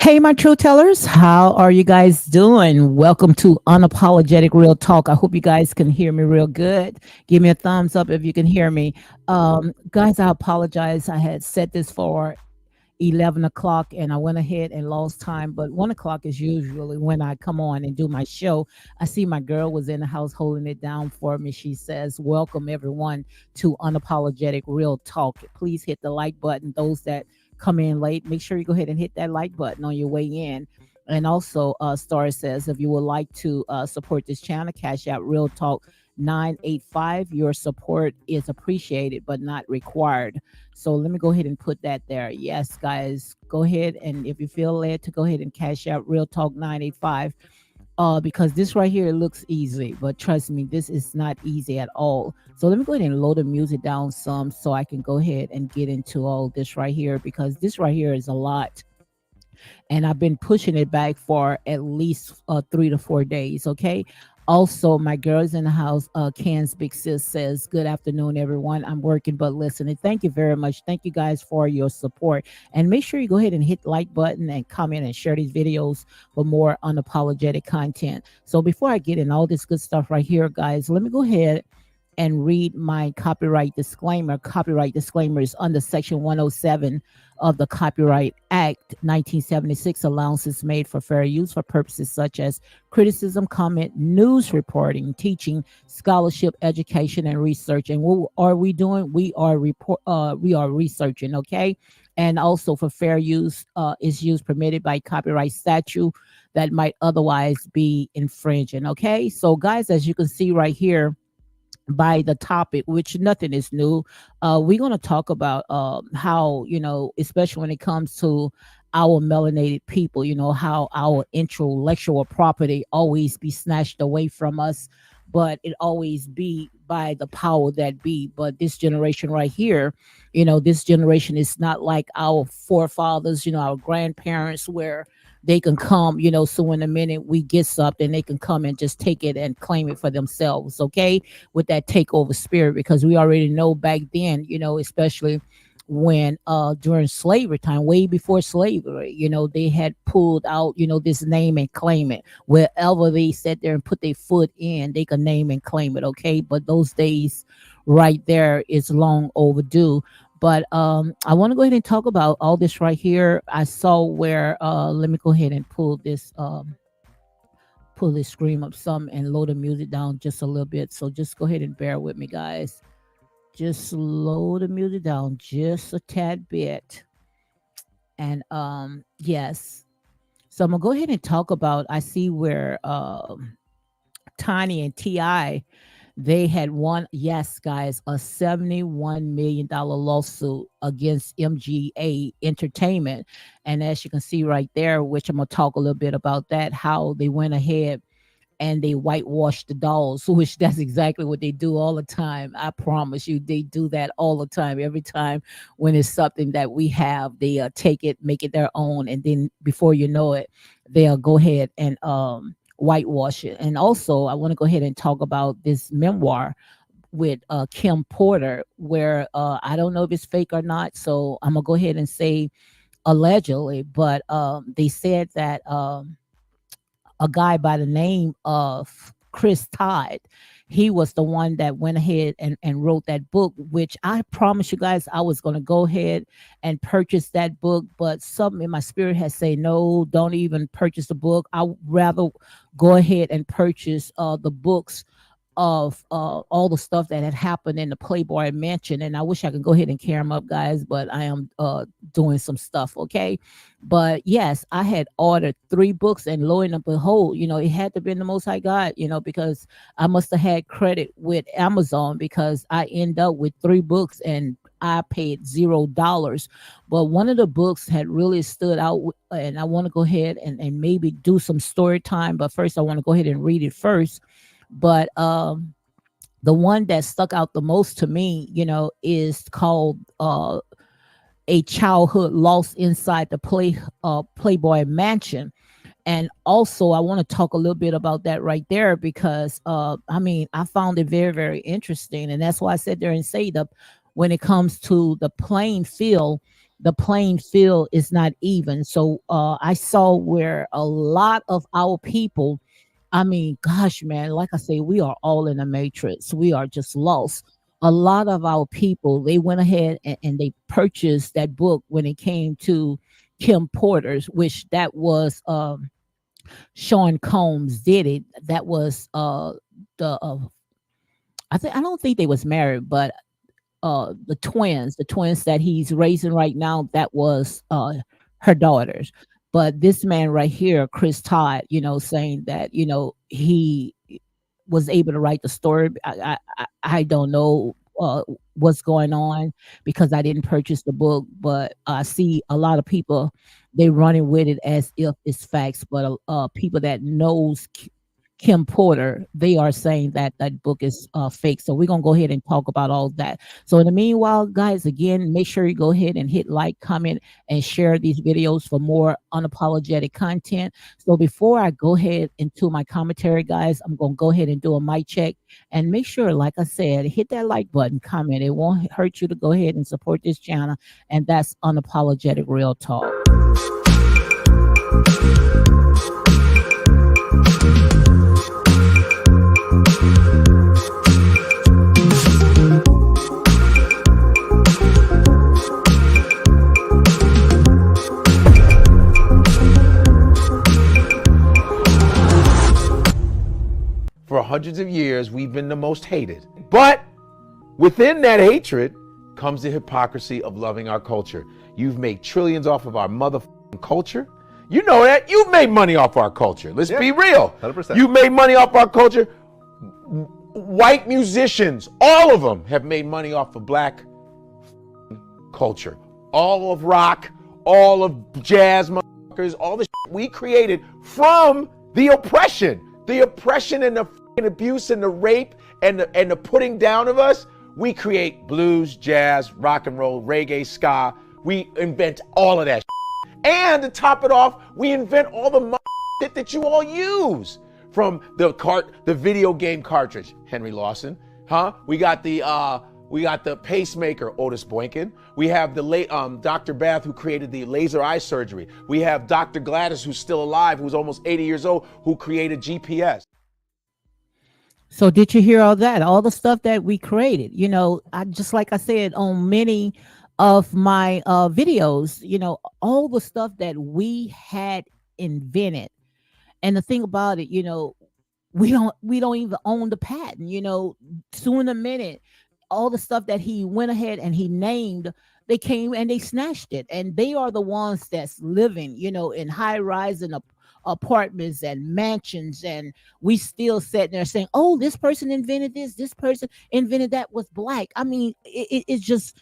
Hey, my true tellers, how are you guys doing? Welcome to Unapologetic Real Talk. I hope you guys can hear me real good. Give me a thumbs up if you can hear me. Guys, I apologize. I had set this for 11 o'clock and I went ahead and lost time, but 1 o'clock is usually when I come on and do my show. I see my girl was in the house holding it down for me. She says, welcome everyone to Unapologetic Real Talk. Please hit the like button. Those that come in late, make sure you go ahead and hit that like button on your way in. And also, Star says, if you would like to support this channel, cash out Real Talk 985. Your support is appreciated, but not required. So let me go ahead and put that there. Yes, guys, go ahead. And if you feel led to go ahead and cash out Real Talk 985, because this right here looks easy, but trust me, this is not easy at all. So let me go ahead and load the music down some so I can go ahead and get into all this right here, because this right here is a lot. And I've been pushing it back for at least 3 to 4 days. Okay. Also, my girl's in the house. Can's Big Sis says, good afternoon, everyone. I'm working, but listening. Thank you very much. Thank you guys for your support. And make sure you go ahead and hit the like button and comment and share these videos for more unapologetic content. So before I get in all this good stuff right here, guys, let me go ahead and read my copyright disclaimer. Copyright disclaimer is under Section 107 of the Copyright Act 1976. Allowances made for fair use for purposes such as criticism, comment, news reporting, teaching, scholarship, education, and research. And what are we doing? We are researching, okay? And also for fair use is use permitted by copyright statute that might otherwise be infringing, okay? So guys, as you can see right here, by the topic, which nothing is new, we're going to talk about how, especially when it comes to our melanated people, how our intellectual property always be snatched away from us, but it always be by the power that be. But this generation right here, this generation is not like our forefathers, our grandparents, where they can come, so in a minute we get something, they can come and just take it and claim it for themselves, okay, with that takeover spirit, because we already know back then, especially when during slavery time, way before slavery, they had pulled out, this name and claim it. Wherever they sat there and put their foot in, they could name and claim it, okay? But those days right there is long overdue. But I want to go ahead and talk about all this right here. I saw where, let me go ahead and pull this screen up some and load the music down just a little bit. So just go ahead and bear with me, guys. Just load the music down just a tad bit. And yes. So I'm going to go ahead and talk about, I see where Tiny and T.I., they had won, yes, guys, a $71 million lawsuit against MGA Entertainment. And as you can see right there, which I'm going to talk a little bit about that, how they went ahead and they whitewashed the dolls, which that's exactly what they do all the time. I promise you, they do that all the time. Every time when it's something that we have, they take it, make it their own. And then before you know it, they'll go ahead and whitewash it. And also I want to go ahead and talk about this memoir with Kim Porter, where I don't know if it's fake or not, so I'm gonna go ahead and say allegedly, but they said that a guy by the name of Chris Todd, he was the one that went ahead and wrote that book, which I promise you guys I was going to go ahead and purchase that book, but something in my spirit has said, no, don't even purchase the book. I'd rather go ahead and purchase the books of all the stuff that had happened in the Playboy Mansion. And I wish I could go ahead and carry them up, guys, but I am doing some stuff, okay? But yes, I had ordered 3 books, and lo and behold, it had to be the Most High God, because I must have had credit with Amazon, because I end up with 3 books, and I paid $0. But one of the books had really stood out, and I want to go ahead and maybe do some story time. But first, I want to go ahead and read it first. But the one that stuck out the most to me, is called A Childhood Lost Inside the Playboy Mansion. And also, I want to talk a little bit about that right there because, I mean, I found it very, very interesting. And that's why I said there and say that when it comes to the playing field is not even. So I saw where a lot of our people, I mean, gosh, man, like I say, we are all in a matrix. We are just lost. A lot of our people, they went ahead and they purchased that book when it came to Kim Porter's, which that was Sean Combs did it. That was the I don't think they was married, but the twins that he's raising right now, that was her daughters. But this man right here, Chris Todd, saying that he was able to write the story. I don't know what's going on because I didn't purchase the book, but I see a lot of people they running with it as if it's facts. But people that knows Kim Porter, they are saying that that book is fake. So we're gonna go ahead and talk about all that. So in the meanwhile, guys, again, make sure you go ahead and hit like, comment, and share these videos for more unapologetic content. So before I go ahead into my commentary, guys, I'm gonna go ahead and do a mic check and make sure, like I said, hit that like button, comment. It won't hurt you to go ahead and support this channel, and that's unapologetic real talk. For hundreds of years, we've been the most hated. But within that hatred comes the hypocrisy of loving our culture. You've made trillions off of our motherfucking culture. You know that. You've made money off our culture. Let's be real. 100%. You've made money off our culture. White musicians, all of them have made money off of black culture. All of rock, all of jazz, motherfuckers, all the shit we created from the oppression. The oppression and the abuse and the rape and the putting down of us. We create blues, jazz, rock and roll, reggae, ska. We invent all of that shit. And to top it off, we invent all the shit that you all use. From the video game cartridge, Henry Lawson, huh? We got the pacemaker, Otis Boynton. We have the late Dr. Bath, who created the laser eye surgery. We have Dr. Gladys, who's still alive, who's almost 80 years old, who created GPS. So did you hear all that? All the stuff that we created, I just like I said on many of my videos, all the stuff that we had invented. And the thing about it, we don't even own the patent, soon in a minute, all the stuff that he went ahead and he named, they came and they snatched it. And they are the ones that's living, in high rise and apartments and mansions. And we still sitting there saying, oh, this person invented this person invented that, was black. I mean, it's just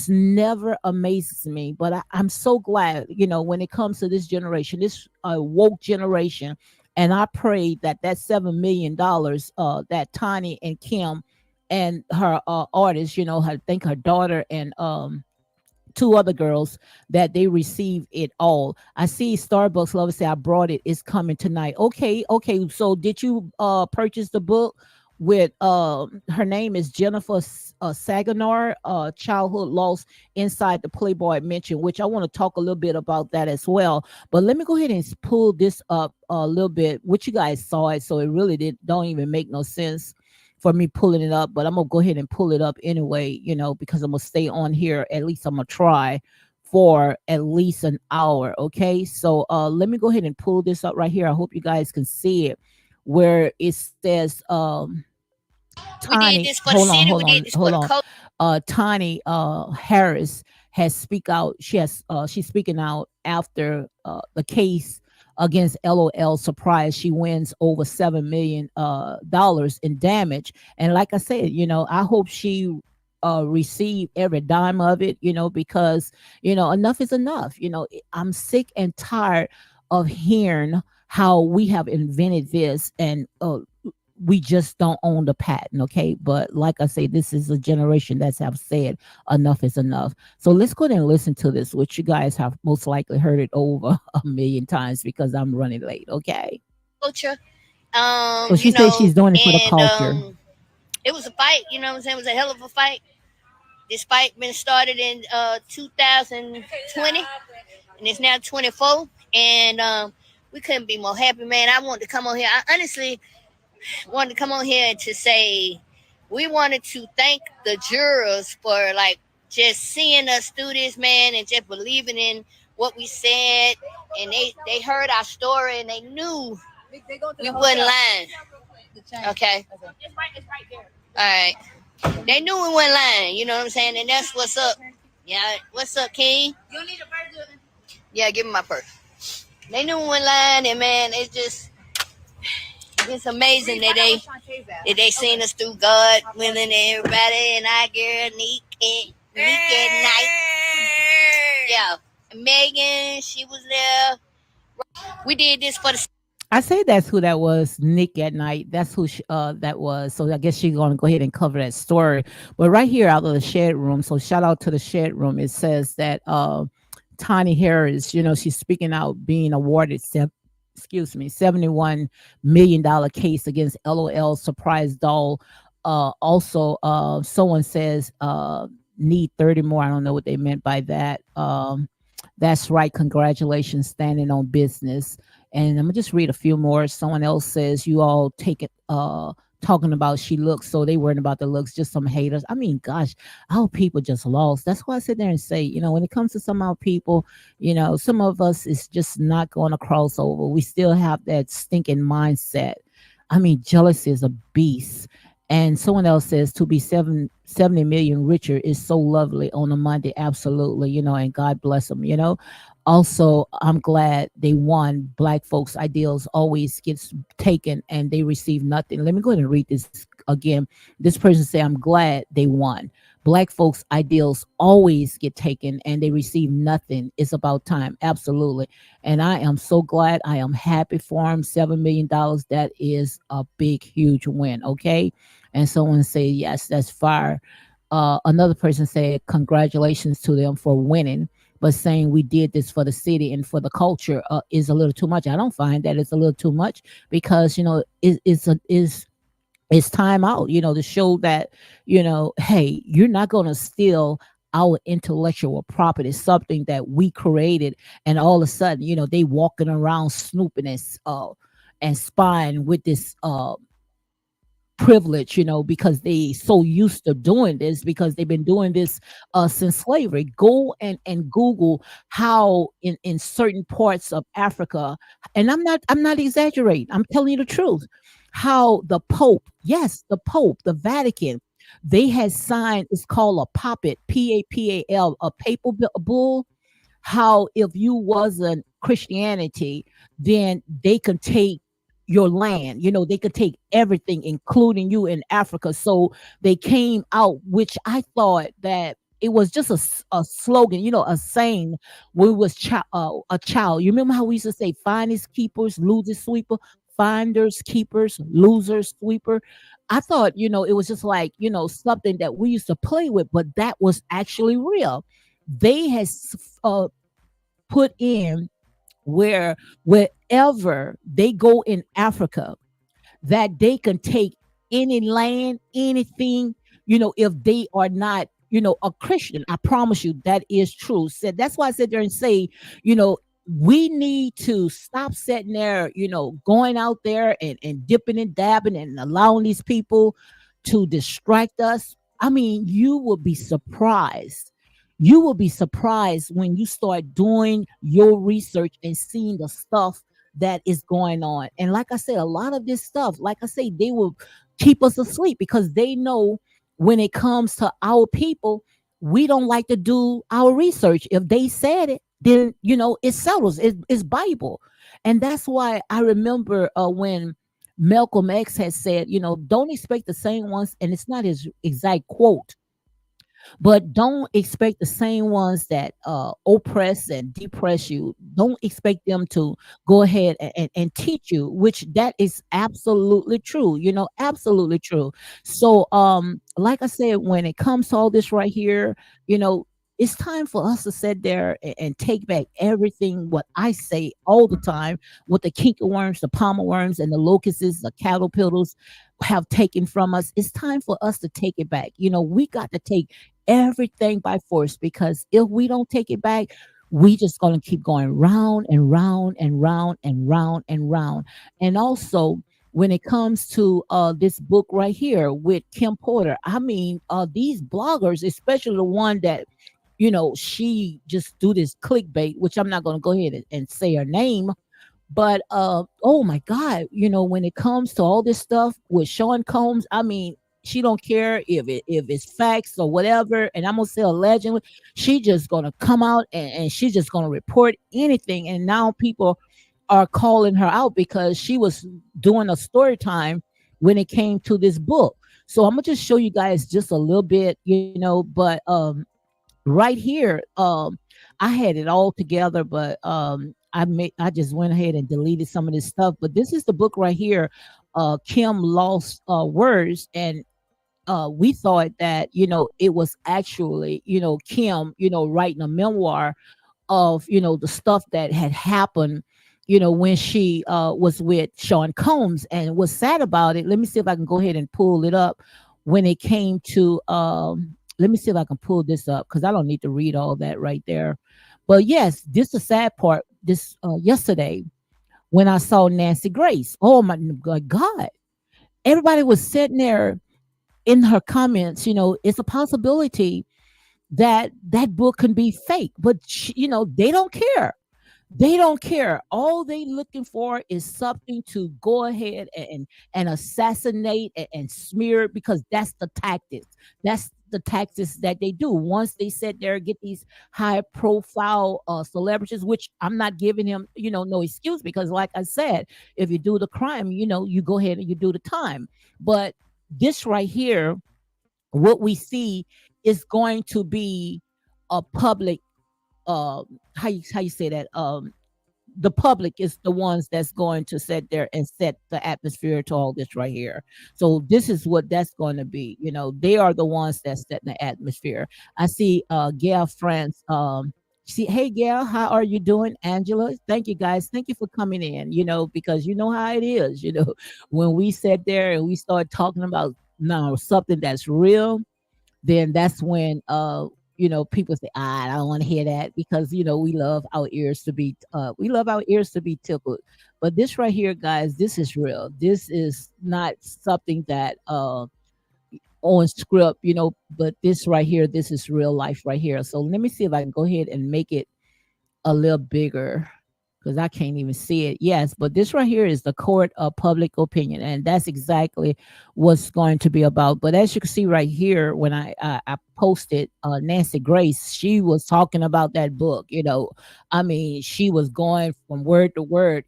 never amazes me. But I'm so glad, when it comes to this generation, this woke generation. And I pray that $7 million that Tani and Kim and her artist, I think her daughter and two other girls, that they receive it all. I see Starbucks lover say I brought it. It's coming tonight. Okay. So did you purchase the book with her name is Jennifer Saganar, Childhood Lost Inside the Playboy Mansion, which I want to talk a little bit about that as well. But let me go ahead and pull this up a little bit, which you guys saw it, so it really don't even make no sense for me pulling it up, but I'm gonna go ahead and pull it up anyway, because I'm gonna stay on here. At least I'm gonna try for at least an hour. Okay, so let me go ahead and pull this up right here. I hope you guys can see it, where it says Tani, hold on. Tani Harris has she's speaking out after the case against LOL Surprise. She wins over $7 million in damage. And like I said, I hope she receive every dime of it, because enough is enough. I'm sick and tired of hearing how we have invented this, and we just don't own the patent. Okay, but like I say, this is a generation that's have said enough is enough. So let's go ahead and listen to this, which you guys have most likely heard it over a million times because I'm running late. Okay, culture. so she says she's doing it for the And culture. it was a fight. You know what I'm saying? It was a hell of a fight. This fight been started in 2020, and it's now 24. And we couldn't be more happy, man. I wanted to come on here. I honestly wanted to come on here to say we wanted to thank the jurors for like just seeing us through this, man, and just believing in what we said. And they heard our story and they knew we wasn't lying. Okay. All right. They knew we weren't lying. You know what I'm saying? And that's what's up. Yeah. What's up, King? Yeah, give me my purse. They knew we weren't lying, and man, it's amazing that they seen us through God, women, and everybody, and our girl Nick at night. Yeah, Megan, she was there. We did this for the. I say that's who that was, Nick at Night. That's who that was. So I guess she's going to go ahead and cover that story. But right here out of the shed room, so shout out to the shed room. It says that Tani Harris, she's speaking out, being awarded $71 million case against LOL Surprise Doll. Also, someone says need 30 more. I don't know what they meant by that. That's right. Congratulations, standing on business. And I'm gonna just read a few more. Someone else says you all take it talking about she looks, so they weren't about the looks, just some haters. I mean, gosh, our people just lost. That's why I sit there and say, when it comes to some of our people, some of us is just not going to cross over. We still have that stinking mindset. I mean, jealousy is a beast. And someone else says to be 70 million richer is so lovely on a Monday. Absolutely, and God bless them, Also, I'm glad they won. Black folks' ideals always gets taken and they receive nothing. Let me go ahead and read this again. This person say, I'm glad they won. Black folks' ideals always get taken and they receive nothing. It's about time. Absolutely. And I am so glad. I am happy for him. $7 million. That is a big, huge win. Okay. And someone say, yes, that's fire. Another person said, congratulations to them for winning, but saying we did this for the city and for the culture is a little too much. I don't find that it's a little too much because it's time out, to show that hey, you're not going to steal our intellectual property, something that we created, and all of a sudden, they walking around snooping and spying with this privilege, because they so used to doing this because they've been doing this since slavery. Go and Google how in certain parts of Africa, and I'm not exaggerating. I'm telling you the truth. How the Pope, yes, the Pope, the Vatican, they had signed. It's called a puppet, PAPAL, a papal bull. How if you wasn't Christianity, then they can take your land, they could take everything, including you in Africa. So they came out, which I thought that it was just a slogan, a saying when we was a child. You remember how we used to say finders keepers, losers sweeper, finders keepers, losers sweeper. I thought, it was just like, something that we used to play with, but that was actually real. They had put in wherever they go in Africa, that they can take any land, anything, if they are not, a Christian. I promise you that is true. So that's why I sit there and say, you know, we need to stop sitting there, going out there and dipping and dabbing and allowing these people to distract us. I mean, you will be surprised. You will be surprised when you start doing your research and seeing the stuff that is going on. And like I said, a lot of this stuff, like I say, they will keep us asleep because they know when it comes to our people, we don't like to do our research. If they said it, then it settles. It's Bible, and that's why I remember when Malcolm X had said, don't expect the same ones, and it's not his exact quote, But don't expect the same ones that oppress and depress you. Don't expect them to go ahead and teach you, which that is absolutely true, absolutely true. So like I said, when it comes to all this right here, you know it's time for us to sit there and take back everything what I say all the time, what the kinker worms, the palmer worms, and the locusts, the caterpillars have taken from us. It's time for us to take it back. We got to take everything by force, because if we don't take it back, we just going to keep going round and round and round and round and round. And also, when it comes to this book right here with Kim Porter, I mean, these bloggers, especially the one that she just do this clickbait, which I'm not going to go ahead and say her name, but oh my God, when it comes to all this stuff with Sean Combs, I mean, she don't care if it's facts or whatever, and I'm gonna say allegedly, she just gonna come out and she's just gonna report anything. And now people are calling her out because she was doing a story time when it came to this book. So I'm gonna just show you guys just a little bit, but right here, I had it all together, but I just went ahead and deleted some of this stuff. But this is the book right here, Kim Lost Words. And we thought that it was actually Kim writing a memoir of the stuff that had happened when she was with Sean Combs. And what's sad about it, let me see if I can go ahead and pull it up. When it came to let me see if I can pull this up, because I don't need to read all that right there. But yes, this is the sad part. This yesterday, when I saw Nancy Grace, oh my God, everybody was sitting there in her comments. It's a possibility that that book can be fake, but they don't care. They don't care. All they looking for is something to go ahead and assassinate and smear, because that's the tactics. That's the tactics that they do. Once they sit there, get these high profile celebrities, which I'm not giving him, no excuse, because like I said, if you do the crime, you go ahead and you do the time. But this right here, what we see is going to be a public how you say that, the public is the ones that's going to sit there and set the atmosphere to all this right here. So this is what that's going to be. They are the ones that set the atmosphere. I see Gail France. See, hey Gail, how are you doing? Angela, thank you guys. Thank you for coming in, because you know how it is, when we sit there and we start talking about now something that's real, then that's when people say, I don't want to hear that, because we love our ears to be tickled. But this right here, guys, this is real. This is not something that on script, but this right here, this is real life right here. So let me see if I can go ahead and make it a little bigger, because I can't even see it. Yes, but this right here is the court of public opinion, and that's exactly what's going to be about. But as you can see right here, when I posted Nancy Grace, she was talking about that book. I mean, she was going from word to word.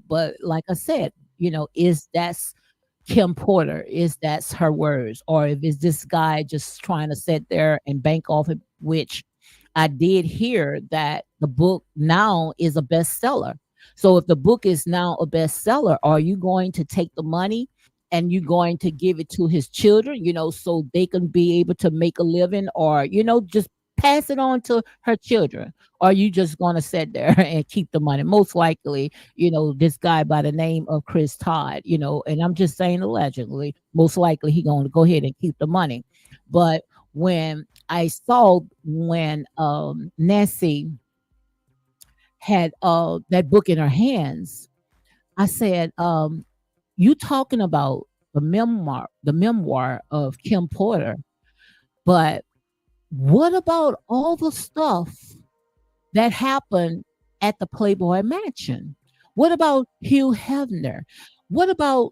But like I said, is that's Kim Porter? Is that's her words, or if is this guy just trying to sit there and bank off it? Which I did hear that the book now is a bestseller. So if the book is now a bestseller, are you going to take the money and you going to give it to his children, so they can be able to make a living, or, just pass it on to her children? Or are you just going to sit there and keep the money? Most likely, this guy by the name of Chris Todd, and I'm just saying allegedly, most likely he going to go ahead and keep the money. But when I saw when Nancy had that book in her hands, I said, you talking about the memoir of Kim Porter, but what about all the stuff that happened at the Playboy Mansion? What about Hugh Hefner? What about,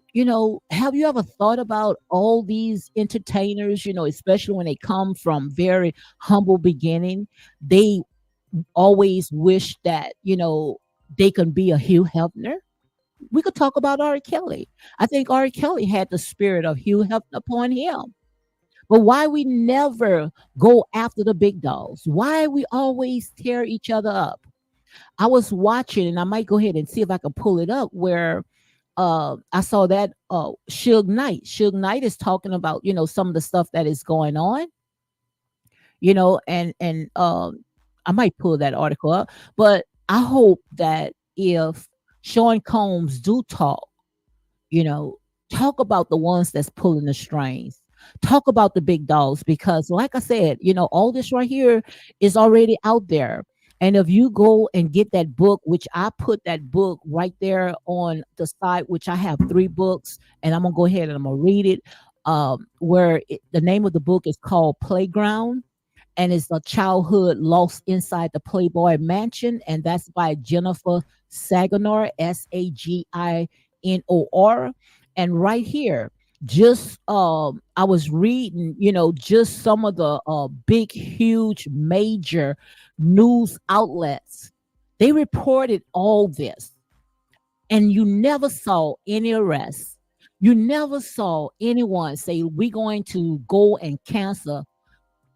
have you ever thought about all these entertainers, especially when they come from very humble beginning, they always wish that, they can be a Hugh Hefner. We could talk about R. Kelly. I think R. Kelly had the spirit of Hugh Hefner upon him. But why we never go after the big dogs? Why we always tear each other up? I was watching, and I might go ahead and see if I can pull it up where I saw that Suge Knight. Suge Knight is talking about, some of the stuff that is going on, and I might pull that article up. But I hope that if Sean Combs do talk, you know, talk about the ones that's pulling the strings. Talk about the big dogs because, like I said, all this right here is already out there. And if you go and get that book, which I put that book right there on the side, which I have 3 books, and I'm gonna go ahead and I'm gonna read it. The name of the book is called Playground, and it's a childhood lost inside the Playboy Mansion, and that's by Jennifer Saginor, Saginor. And right here, just I was reading, just some of the big, huge, major news outlets. They reported all this, and you never saw any arrests. You never saw anyone say, we're going to go and cancel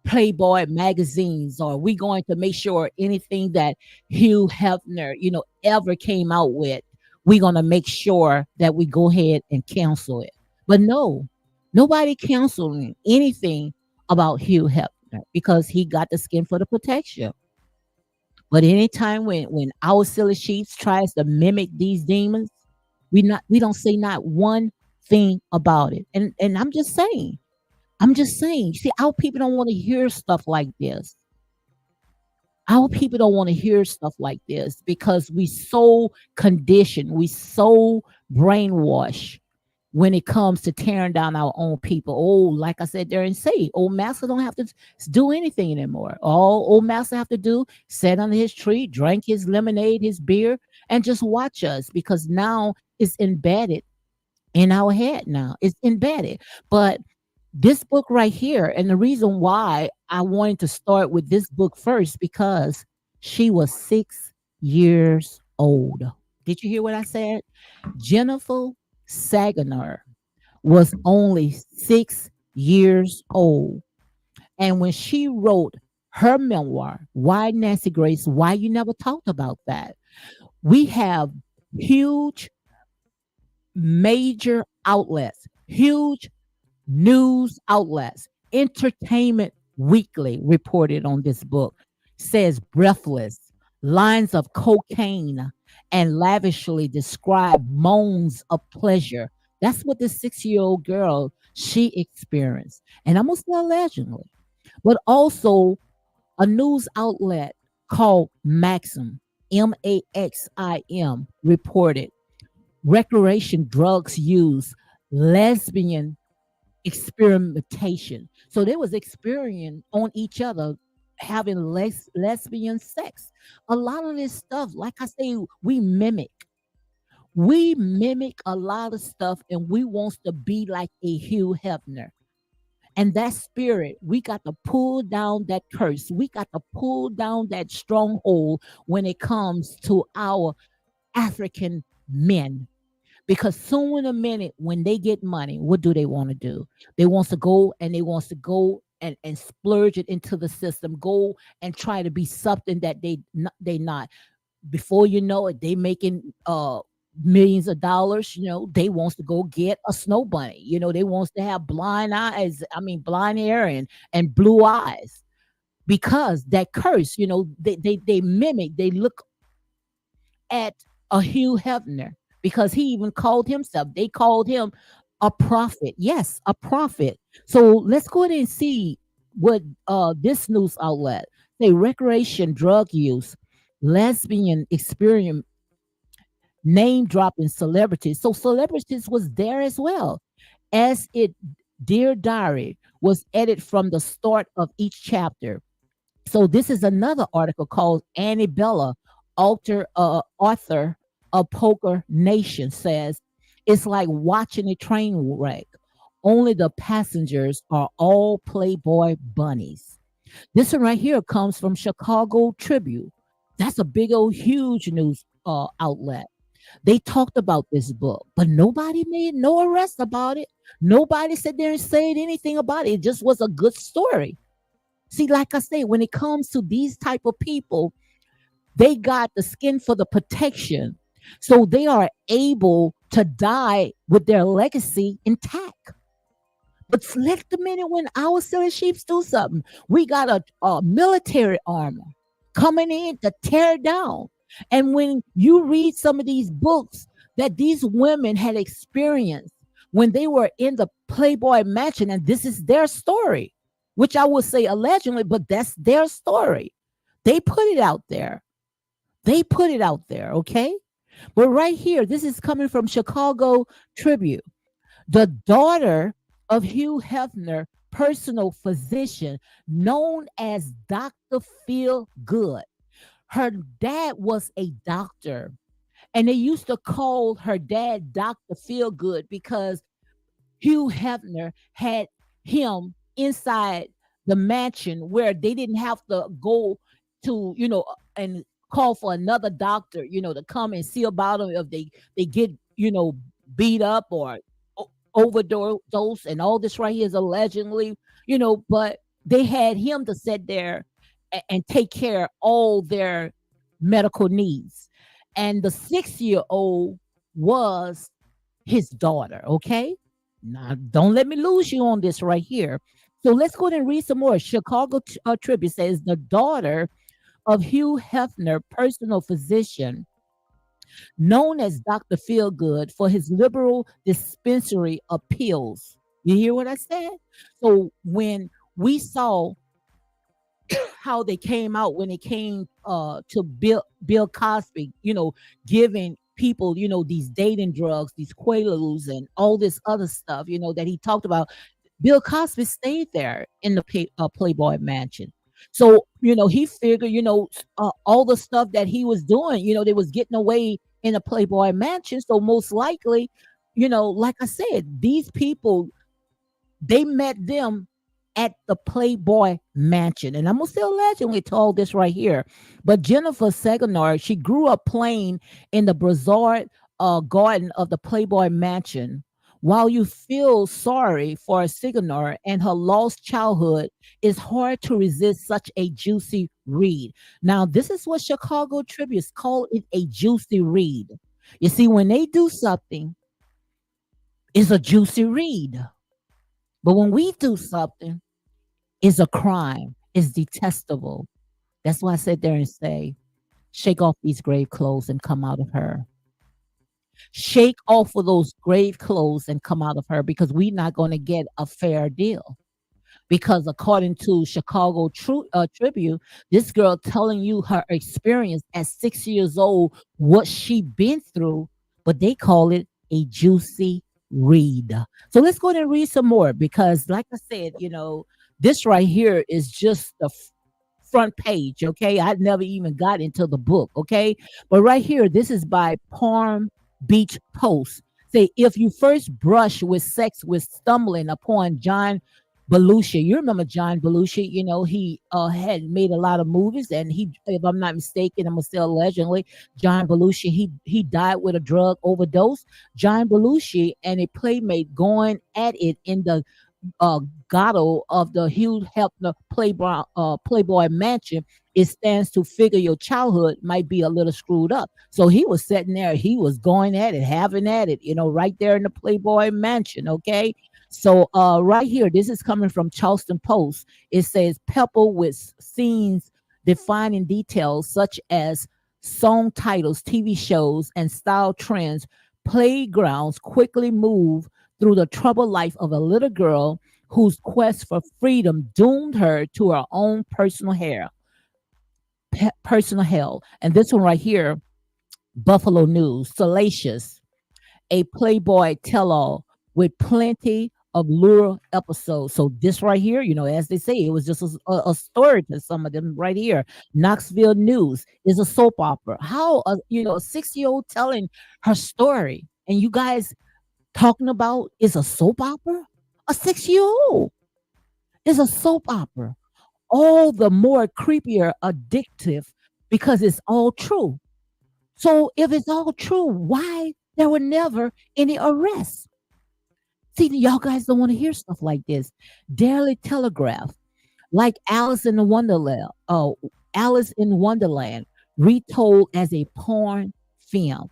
Playboy magazines, or we going to make sure anything that Hugh Hefner, ever came out with, we're going to make sure that we go ahead and cancel it. But no, nobody canceling anything about Hugh Hefner because he got the skin for the protection. But anytime when our silly sheets tries to mimic these demons, we don't say not one thing about it. And I'm just saying, see, our people don't want to hear stuff like this. Our people don't want to hear stuff like this because we so conditioned, we so brainwashed when it comes to tearing down our own people. Oh, like I said there and say, old master don't have to do anything anymore. All old master have to do, sit under his tree, drink his lemonade, his beer, and just watch us because now it's embedded in our head now. It's embedded. But this book right here, and the reason why I wanted to start with this book first, because she was 6 years old. Did you hear what I said? Jennifer Saginor was only 6 years old. And when she wrote her memoir, Why Nancy Grace, Why You Never Talked About That, we have huge, major outlets, huge news outlets, Entertainment Weekly reported on this book, says breathless, lines of cocaine, and lavishly describe moans of pleasure. That's what this 6 year old girl she experienced. And I'm gonna say allegedly, but also a news outlet called Maxim, Maxim, reported recreation drugs use, lesbian experimentation. So they was experimenting on each other, having lesbian sex. A lot of this stuff, like I say, we mimic. We mimic a lot of stuff, and we wants to be like a Hugh Hefner. And that spirit, we got to pull down that curse. We got to pull down that stronghold when it comes to our African men, because soon in a minute when they get money, what do they want to do? They wants to go and they wants to go and splurge it into the system, go and try to be something that they not. Before you know it, they making millions of dollars. They wants to go get a snow bunny. They wants to have blind eyes, blind hair and blue eyes, because that curse, they mimic, they look at a Hugh Hefner, because he even called himself, they called him a prophet. Yes, a prophet. So let's go ahead and see what this news outlet say: recreation drug use, lesbian experience, name dropping celebrities. So celebrities was there as well. As it Dear Diary was edited from the start of each chapter. So this is another article called Annie Bella, author of Poker Nation, says it's like watching a train wreck. Only the passengers are all Playboy bunnies. This one right here comes from Chicago Tribune. That's a big old huge news outlet. They talked about this book, but nobody made no arrest about it. Nobody sat there and said anything about it. It just was a good story. See, like I say, when it comes to these type of people, they got the skin for the protection. So they are able to die with their legacy intact. But let the minute when our silly sheeps do something, we got a military armor coming in to tear down. And when you read some of these books that these women had experienced when they were in the Playboy Mansion, and this is their story, which I would say allegedly, but that's their story. They put it out there. They put it out there, okay? But right here, this is coming from Chicago Tribune. The daughter of Hugh Hefner, personal physician, known as Dr. Feel Good. Her dad was a doctor, and they used to call her dad Dr. Feel Good because Hugh Hefner had him inside the mansion where they didn't have to go to, and call for another doctor, to come and see about them if they get, beat up or overdose and all this right here is allegedly, but they had him to sit there and take care of all their medical needs. And the 6-year-old was his daughter. Okay. Now, don't let me lose you on this right here. So let's go ahead and read some more. Chicago Tribune says the daughter of Hugh Hefner, personal physician, known as Dr. Feelgood for his liberal dispensary of pills. You hear what I said? So when we saw how they came out when it came to Bill Cosby, giving people, these dating drugs, these quaaludes and all this other stuff, that he talked about. Bill Cosby stayed there in the Playboy Mansion. So, he figured, all the stuff that he was doing, they was getting away in a Playboy Mansion. So most likely, like I said, these people, they met them at the Playboy Mansion. And I'm going to still allegedly told this right here. But Jennifer Seganar, she grew up playing in the Brazard garden of the Playboy Mansion. While you feel sorry for Seganar and her lost childhood, it's hard to resist such a juicy read. Now, this is what Chicago Tribune call it, a juicy read. You see, when they do something, it's a juicy read. But when we do something, it's a crime. It's detestable. That's why I sit there and say, shake off these grave clothes and come out of her. Shake off of those grave clothes and come out of her because we're not going to get a fair deal. Because according to Chicago Tribune, this girl telling you her experience at 6 years old, what she been through, but they call it a juicy read. So let's go ahead and read some more because, like I said, this right here is just the front page. Okay, I never even got into the book. Okay, but right here, this is by Palm Beach Post. Say if you first brush with sex with stumbling upon John Belushi. You remember John Belushi? He had made a lot of movies, and he, if I'm not mistaken, I'm still allegedly John Belushi. He died with a drug overdose. John Belushi and a playmate going at it in the grotto of the Hugh Hefner Playboy Mansion. It stands to figure your childhood might be a little screwed up. So he was sitting there, he was going at it, having at it, right there in the Playboy Mansion. Okay. So right here, this is coming from Charleston Post. It says pepper with scenes defining details such as song titles, TV shows, and style trends. Playgrounds quickly move through the troubled life of a little girl whose quest for freedom doomed her to her own personal hell. And this one right here, Buffalo News, salacious, a Playboy tell-all with plenty of lure episodes. So this right here, as they say, it was just a story to some of them right here. Knoxville News is a soap opera. How, a 6-year-old telling her story, and you guys talking about is a soap opera? A 6-year-old is a soap opera. All the more creepier, addictive because it's all true. So if it's all true, why there were never any arrests? See, y'all guys don't want to hear stuff like this. Daily Telegraph, like Alice in Wonderland, retold as a porn film.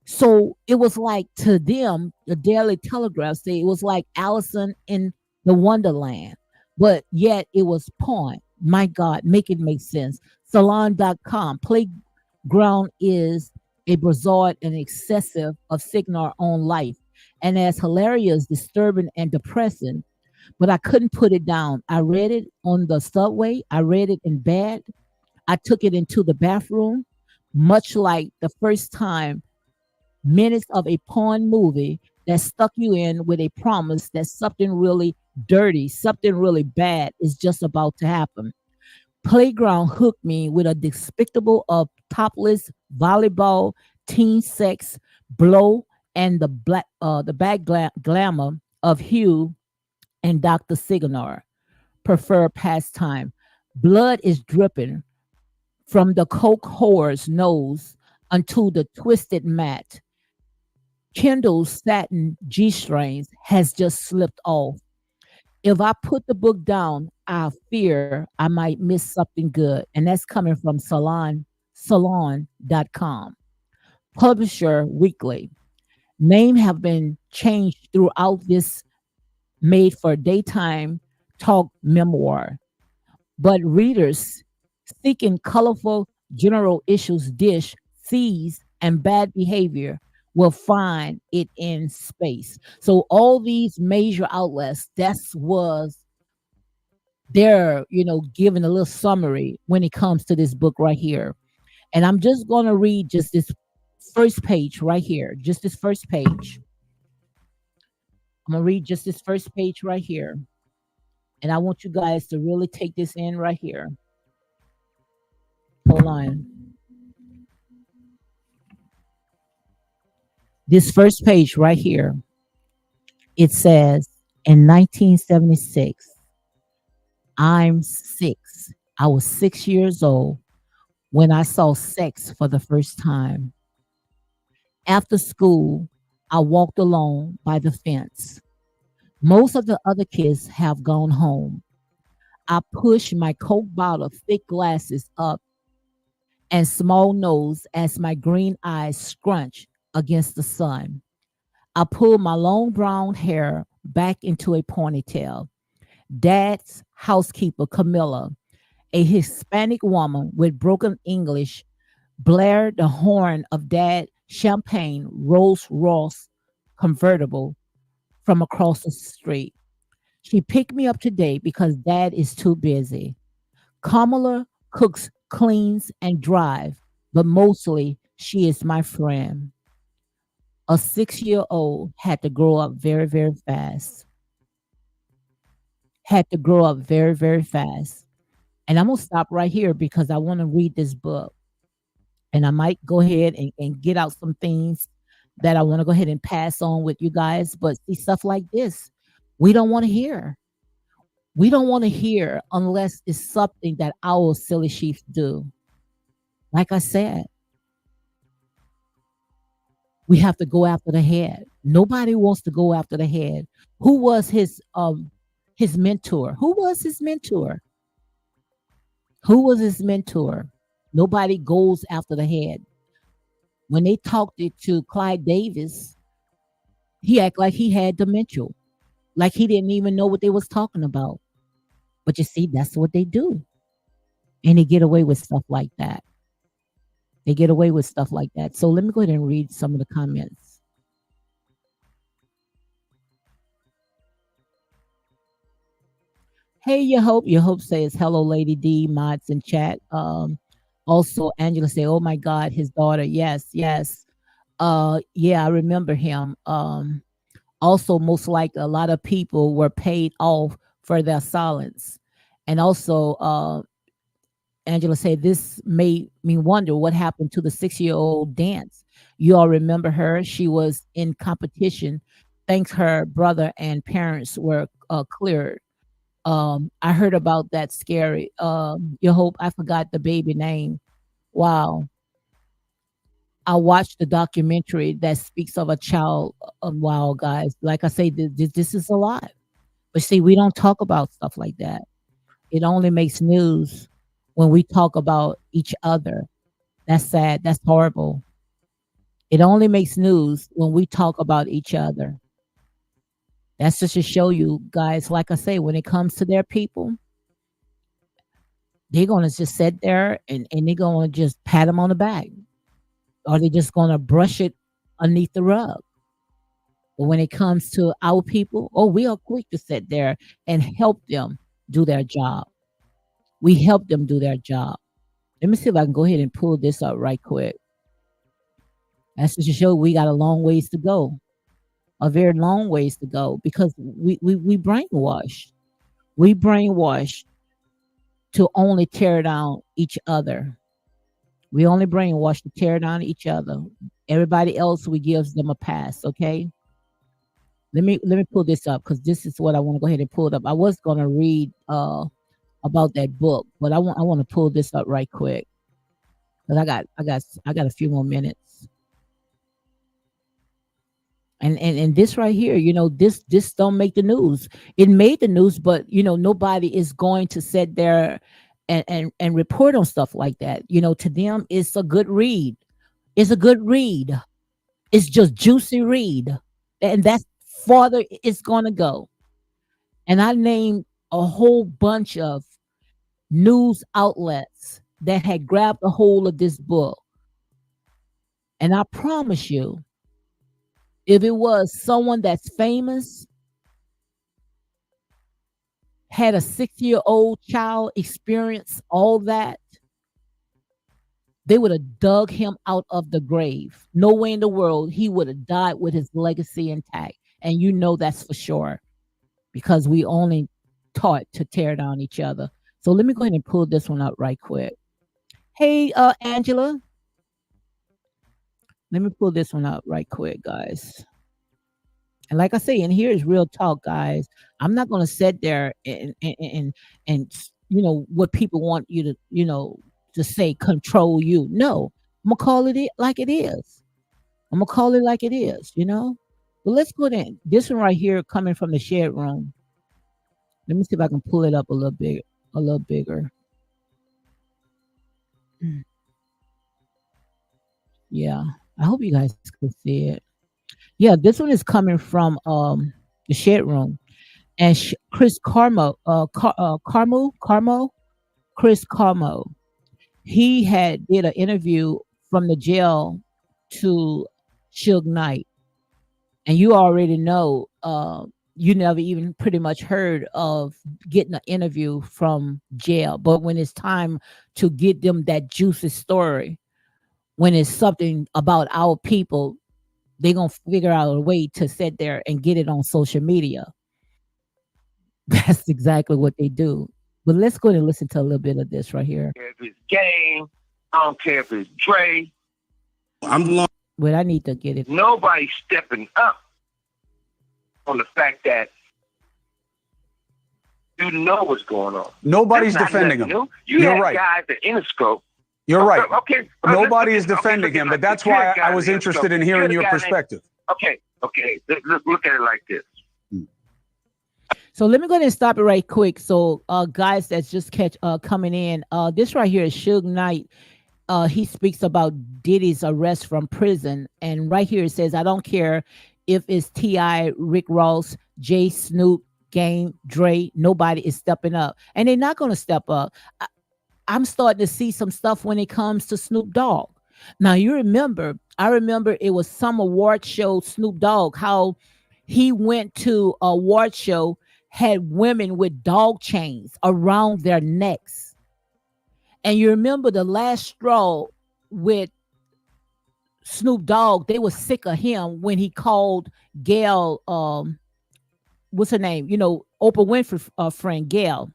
So it was like to them, the Daily Telegraph say it was like Allison in the Wonderland, but yet it was porn. My God, make it make sense. Salon.com, playground is a bizarre and excessive of Signar own life. And as hilarious, disturbing, and depressing, but I couldn't put it down. I read it on the subway. I read it in bed. I took it into the bathroom, much like the first time minutes of a porn movie that stuck you in with a promise that something really dirty, something really bad is just about to happen. Playground hooked me with a despicable of topless volleyball, teen sex, blow, and the glamour of Hugh and Dr. Siganar. Preferred pastime. Blood is dripping from the coke whore's nose until the twisted mat. Kendall's satin G strings has just slipped off. If I put the book down, I fear I might miss something good. And that's coming from salon.com. Publisher Weekly. Name have been changed throughout this made for daytime talk memoir. But readers seeking colorful general issues dish, sees, and bad behavior will find it in space. So all these major outlets, that's was they're, giving a little summary when it comes to this book right here. And I'm just gonna read just this first page right here. Just this first page. I'm gonna read just this first page right here. And I want you guys to really take this in right here. Hold on. This first page right here, it says in 1976, I'm 6. I was 6 years old when I saw sex for the first time. After school, I walked alone by the fence. Most of the other kids have gone home. I pushed my Coke bottle thick glasses up and small nose as my green eyes scrunched against the sun. I pulled my long brown hair back into a ponytail. Dad's housekeeper, Camilla, a Hispanic woman with broken English, blared the horn of Dad's champagne Rolls Royce convertible from across the street. She picked me up today because Dad is too busy. Kamala cooks, cleans, and drives, but mostly she is my friend. A 6-year-old had to grow up very, very fast. Had to grow up very, very fast. And I'm going to stop right here because I want to read this book. And I might go ahead and get out some things that I want to go ahead and pass on with you guys. But see, stuff like this, we don't want to hear. We don't want to hear unless it's something that our silly chiefs do. Like I said, we have to go after the head. Nobody wants to go after the head. Who was his mentor? Who was his mentor? Who was his mentor? Nobody goes after the head. When they talked it to Clyde Davis, he acted like he had dementia, like he didn't even know what they was talking about. But you see, that's what they do. And they get away with stuff like that. They get away with stuff like that. So let me go ahead and read some of the comments. Hey, your hope says hello, Lady D, mods in chat. Also Angela say, oh my God, his daughter. Yes, yes. Yeah, I remember him. Also, most like a lot of people were paid off for their silence. And also, Angela said, this made me wonder what happened to the 6-year-old dance. You all remember her? She was in competition. Thanks her brother and parents were cleared. I heard about that – scary. Your hope, I forgot the baby name. Wow. I watched the documentary that speaks of a child of wild guys. Like I say, this is a lot. But see, we don't talk about stuff like that. It only makes news when we talk about each other. That's sad. That's horrible. It only makes news when we talk about each other. That's just to show you guys, like I say, when it comes to their people, they're going to just sit there and they're going to just pat them on the back, or they're just going to brush it underneath the rug. But when it comes to our people, oh, we are quick to sit there and help them do their job. We help them do their job. Let me see if I can go ahead and pull this up right quick. That's just to show we got a long ways to go, a very long ways to go, because we brainwashed. We brainwashed to only tear down each other. We only brainwash to tear down each other. Everybody else, we gives them a pass. Okay. Let me pull this up because this is what I want to go ahead and pull it up. I was gonna read about that book, but I want to pull this up right quick because I got a few more minutes. And this right here, this don't make the news. It made the news, but nobody is going to sit there and report on stuff like that. To them, it's a good read. It's a good read. It's just juicy read, and that's farther it's gonna go. And I named a whole bunch of news outlets that had grabbed a hold of this book, and I promise you, if it was someone that's famous, had a 6-year-old child experience all that, they would have dug him out of the grave. No way in the world he would have died with his legacy intact. And that's for sure because we only taught to tear down each other. So let me go ahead and pull this one up right quick. Hey, Angela. Let me pull this one up right quick, guys. And like I say, and here is real talk, guys. I'm not going to sit there and what people want you to to say control you. No, I'm gonna call like it is. I'm gonna call it like it is. But let's go in. This one right here, coming from the shed room. Let me see if I can pull it up a little bit, a little bigger. Yeah, I hope you guys can see it. Yeah, this one is coming from the shed room, and Chris Chris Carmo. He had did an interview from the jail to Suge Knight, and you already know. You never even pretty much heard of getting an interview from jail, but when it's time to get them that juicy story, when it's something about our people, they're gonna figure out a way to sit there and get it on social media. That's exactly what they do. But let's go and listen to a little bit of this right here. If it's Game, I don't care if it's Dre. But I need to get it. Nobody's stepping up on the fact that you know what's going on. Nobody's defending him. You You're had right. guys at Interscope. You're right. Okay. Nobody is defending him, but that's why I was interested in hearing your perspective. Okay. Let's look at it like this. So let me go ahead and stop it right quick. So guys that's just coming in, this right here is Suge Knight. He speaks about Diddy's arrest from prison. And right here it says, I don't care if it's T.I., Rick Ross, Jay, Snoop, Game, Dre, nobody is stepping up. And they're not going to step up. I'm starting to see some stuff when it comes to Snoop Dogg. Now, I remember it was some award show, Snoop Dogg, how he went to a award show, had women with dog chains around their necks. And you remember the last straw with Snoop Dogg, they were sick of him when he called Gail, what's her name? Oprah Winfrey friend Gail,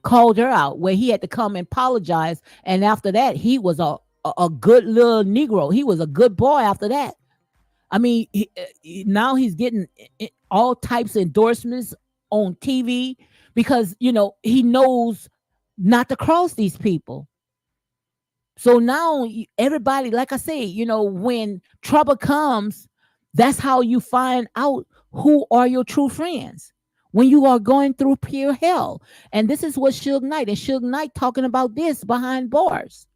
called her out where he had to come and apologize. And after that, he was a good little Negro. He was a good boy after that. I mean, now he's getting all types of endorsements on TV because, he knows not to cross these people. So now everybody, like I say, when trouble comes, that's how you find out who are your true friends. When you are going through pure hell. And this is what Suge Knight and Suge Knight talking about this behind bars.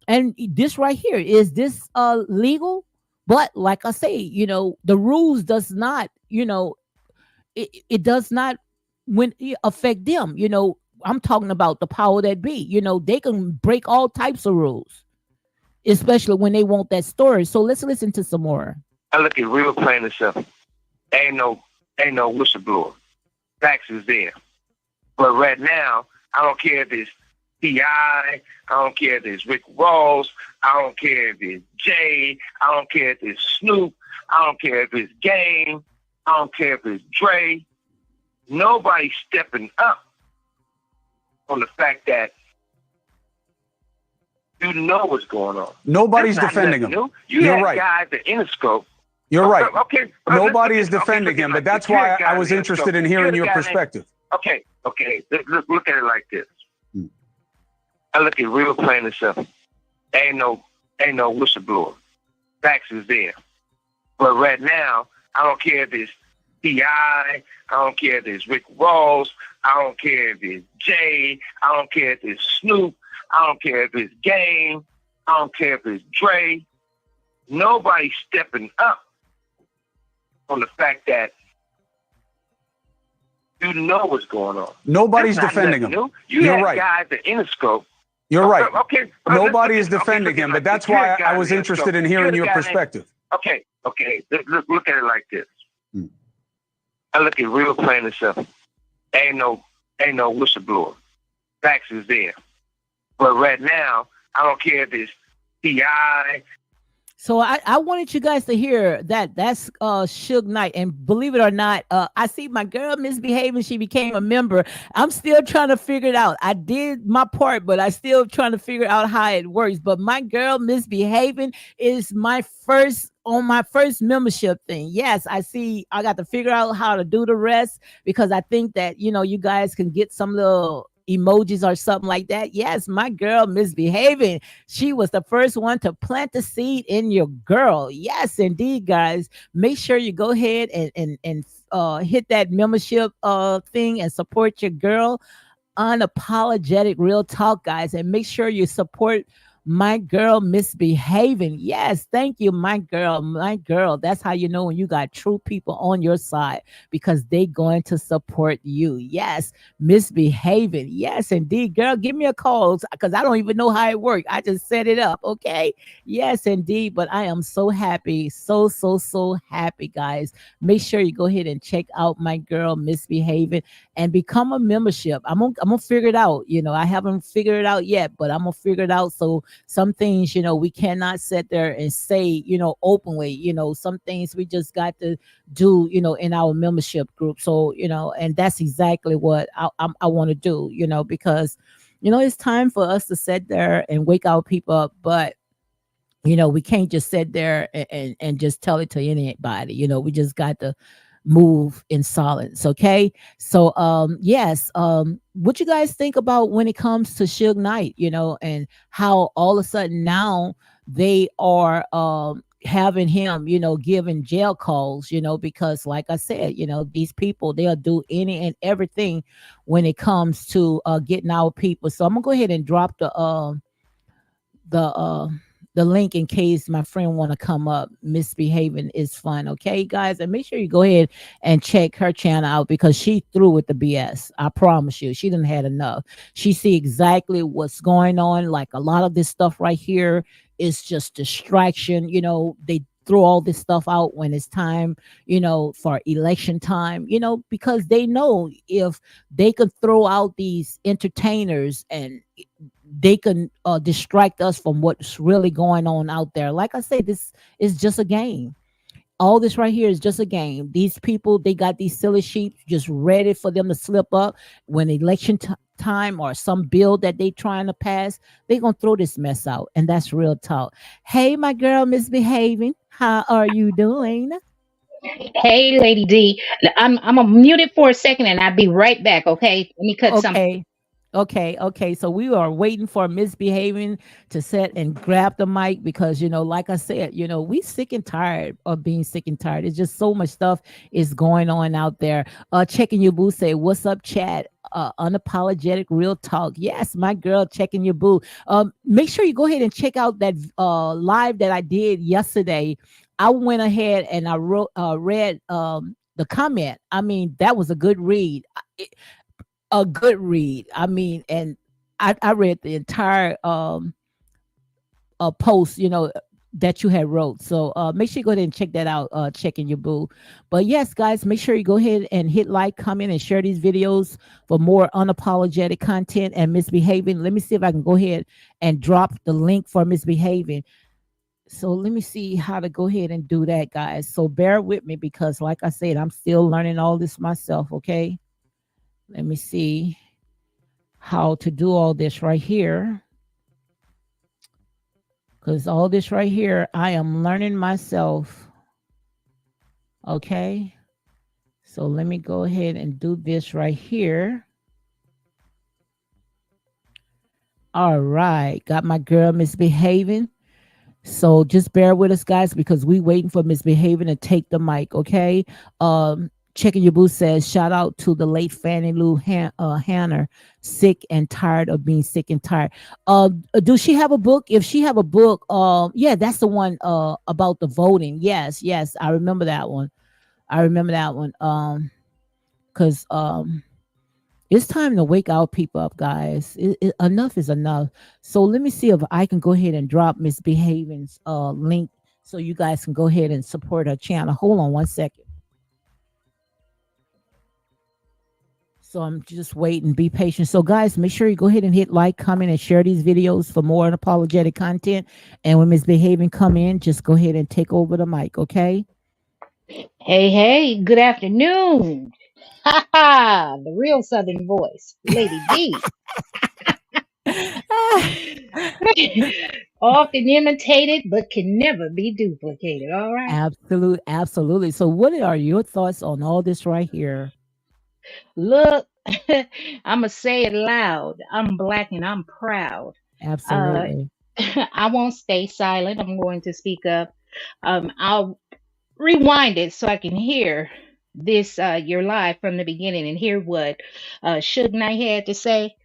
And this right here, is this legal? But like I say, the rules does not, it does not when it affect them. I'm talking about the power that be. They can break all types of rules, especially when they want that story. So let's listen to some more. I look at real plain and simple. Ain't no whistleblower. Facts is there. But right now, I don't care if it's T.I., I don't care if it's Rick Ross, I don't care if it's Jay, I don't care if it's Snoop, I don't care if it's Game, I don't care if it's Dre. Nobody's stepping up on the fact that you know what's going on. Nobody's defending him. You're right. Guys at Interscope. You're right. Okay. Nobody is defending him, but that's why I was interested in hearing your perspective. Okay. Look at it like this. I look at real plain and simple. Ain't no whistleblower. Facts is there. But right now, I don't care if it's T.I., I don't care if it's Rick Ross, I don't care if it's Jay, I don't care if it's Snoop, I don't care if it's Game, I don't care if it's Dre. Nobody's stepping up on the fact that you know what's going on. Nobody's defending him. You're right. Guys at Interscope. You're right. Nobody is defending him, but that's why I was interested in hearing your perspective. Okay. Look at it like this. I look at real plain and simple. Ain't no whistleblower. Facts is there. But right now, I don't care if it's T.I. So I wanted you guys to hear that. That's Suge Knight. And believe it or not, I see my girl misbehaving. She became a member. I'm still trying to figure it out. I did my part, but I still trying to figure out how it works. But my girl misbehaving is my first membership thing. Yes, I see. I got to figure out how to do the rest, because I think that, you guys can get some little emojis or something like that. Yes, my girl misbehaving. She was the first one to plant the seed in your girl. Yes, indeed, guys. Make sure you go ahead and hit that membership thing and support your girl. Unapologetic real talk, guys. And make sure you support my girl misbehaving. Yes, thank you, my girl. That's how you know when you got true people on your side, because they going to support you. Yes, misbehaving. Yes, indeed, girl. Give me a call, because I don't even know how it works. I just set it up. Okay. Yes, indeed. But I am so happy. So happy, guys. Make sure you go ahead and check out my girl misbehaving and become a membership. I'm gonna figure it out. I haven't figured it out yet, but I'm gonna figure it out. So some things, we cannot sit there and say, openly, some things we just got to do, in our membership group. So, and that's exactly what I want to do, because, it's time for us to sit there and wake our people up. But, we can't just sit there and just tell it to anybody. We just got to move in silence. Okay. So yes, what you guys think about when it comes to Suge Knight, and how all of a sudden now they are having him, giving jail calls, because like I said, these people, they'll do any and everything when it comes to getting our people. So I'm gonna go ahead and drop the link in case my friend want to come up. Misbehaving is fun. Okay, guys, and make sure you go ahead and check her channel out, because she through with the BS. I promise you, she done had enough. She see exactly what's going on. Like a lot of this stuff right here is just distraction. They throw all this stuff out when it's time, for election time, because they know if they could throw out these entertainers and they can distract us from what's really going on out there. Like I say, this is just a game. All this right here is just a game. These people, they got these silly sheep just ready for them to slip up when election time or some bill that they trying to pass. They gonna throw this mess out, and that's real talk. Hey, my girl misbehaving, how are you doing? Hey, Lady D. I'm gonna mute it for a second, and I'll be right back. Okay, let me cut some. Okay. Okay, okay. So we are waiting for misbehaving to set and grab the mic because like I said, we sick and tired of being sick and tired. It's just so much stuff is going on out there. Checking your boo say, "What's up, chat?" Unapologetic real talk. Yes, my girl, checking your boo. Make sure you go ahead and check out that live that I did yesterday. I went ahead and I read the comment. I mean, that was a good read. A good read. I mean, and I read the entire post, that you had wrote. So make sure you go ahead and check that out, checking your boo. But yes, guys, make sure you go ahead and hit like, comment, and share these videos for more unapologetic content and misbehaving. Let me see if I can go ahead and drop the link for misbehaving. So let me see how to go ahead and do that, guys. So bear with me because, like I said, I'm still learning all this myself. Okay. Let me see how to do all this right here. Because all this right here, I am learning myself. Okay. So let me go ahead and do this right here. All right. Got my girl misbehaving. So just bear with us, guys, because we waiting for misbehaving to take the mic. Okay. Checking your boo says, shout out to the late Fannie Lou Hanner, sick and tired of being sick and tired. Do she have a book? If she have a book, yeah, that's the one about the voting. Yes, yes, I remember that one. I remember that one. Because it's time to wake our people up, guys. Enough is enough. So let me see if I can go ahead and drop Misbehaving's link so you guys can go ahead and support her channel. Hold on one second. So I'm just waiting. Be patient. So guys, make sure you go ahead and hit like, comment, and share these videos for more unapologetic content. And when Misbehaving come in, just go ahead and take over the mic, okay? Hey, hey, good afternoon. Ha ha, the real Southern voice, Lady D. Often imitated, but can never be duplicated. All right. Absolutely. So what are your thoughts on all this right here? Look, I'm going to say it loud. I'm black and I'm proud. Uh, Absolutely. I won't stay silent. I'm going to speak up. I'll rewind it so I can hear this, your live from the beginning and hear what Suge Knight had to say.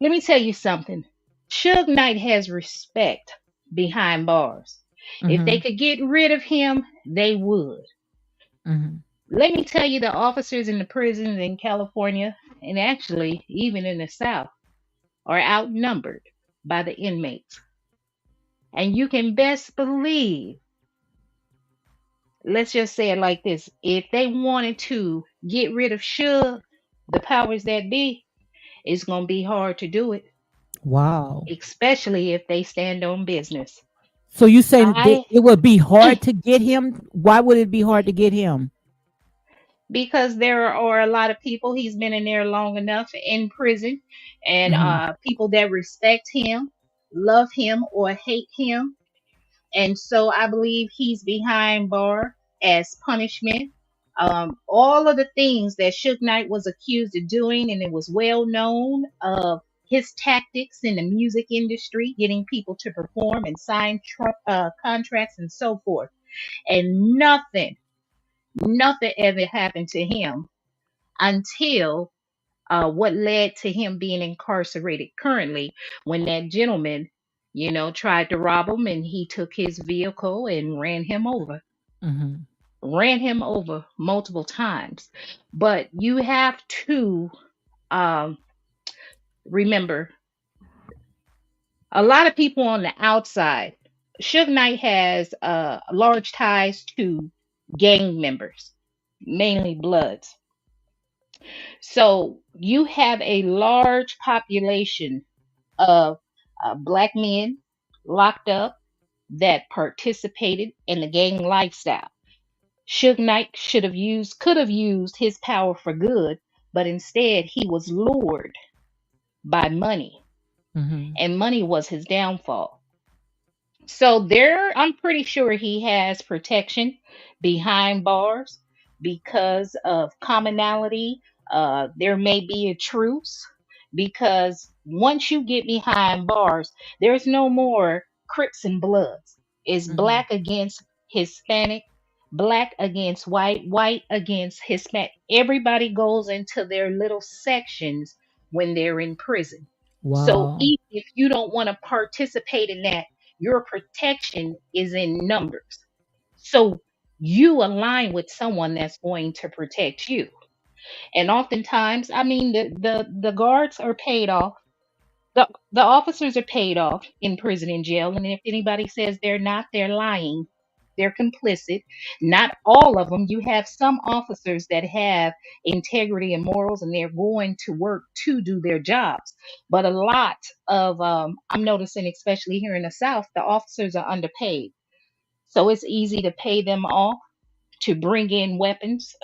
Let me tell you something. Suge Knight has respect behind bars. If they Mm-hmm. could get rid of him, they would. Mm-hmm. Let me tell you, the officers in the prisons in California, and actually even in the South, are outnumbered by the inmates. And you can best believe, let's just say it like this, if they wanted to get rid of Suge, the powers that be, it's going to be hard to do it, Wow. especially if they stand on business. So you saying that I it would be hard to get him? Why would it be hard to get him? Because there are a lot of people, he's been in there long enough in prison, and Mm-hmm. people that respect him, love him, or hate him. And so I believe he's behind bar as punishment. All of the things that Suge Knight was accused of doing, and it was well known of his tactics in the music industry, getting people to perform and sign contracts and so forth. And nothing ever happened to him until what led to him being incarcerated currently, when that gentleman, tried to rob him and he took his vehicle and Mm-hmm. ran him over multiple times. But you have to um, remember, a lot of people on the outside, Suge Knight has large ties to gang members, mainly Bloods. So you have a large population of black men locked up that participated in the gang lifestyle. Suge Knight could have used his power for good, but instead he was lured by money, Mm-hmm. and money was his downfall. So there, I'm pretty sure he has protection behind bars because of commonality. There may be a truce because once you get behind bars, there's no more Crips and Bloods. It's Mhm. black against Hispanic, black against white, white against Hispanic. Everybody goes into their little sections when they're in prison. So Wow. even if you don't want to participate in that, your protection is in numbers. So you align with someone that's going to protect you. And oftentimes, I mean, the guards are paid off. The officers are paid off in prison and jail. And if anybody says they're not, they're lying. They're complicit. Not all of them. You have some officers that have integrity and morals, and they're going to work to do their jobs. But a lot of, I'm noticing, especially here in the South, the officers are underpaid. So it's easy to pay them off to bring in weapons.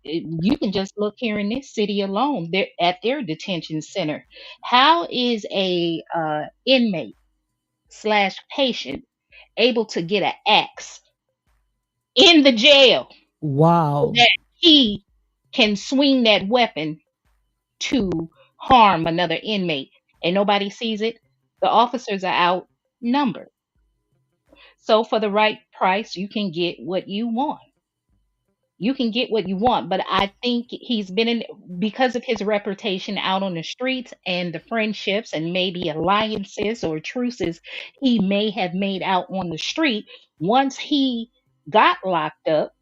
You can just look here in this city alone. They're at their detention center. How is a inmate slash patient able to get an axe in the jail so Wow. that he can swing that weapon to harm another inmate and nobody sees it? The officers are outnumbered. So for the right price, you can get what you want. You can get what you want, but I think he's been in, because of his reputation out on the streets and the friendships and maybe alliances or truces he may have made out on the street. Once he got locked up,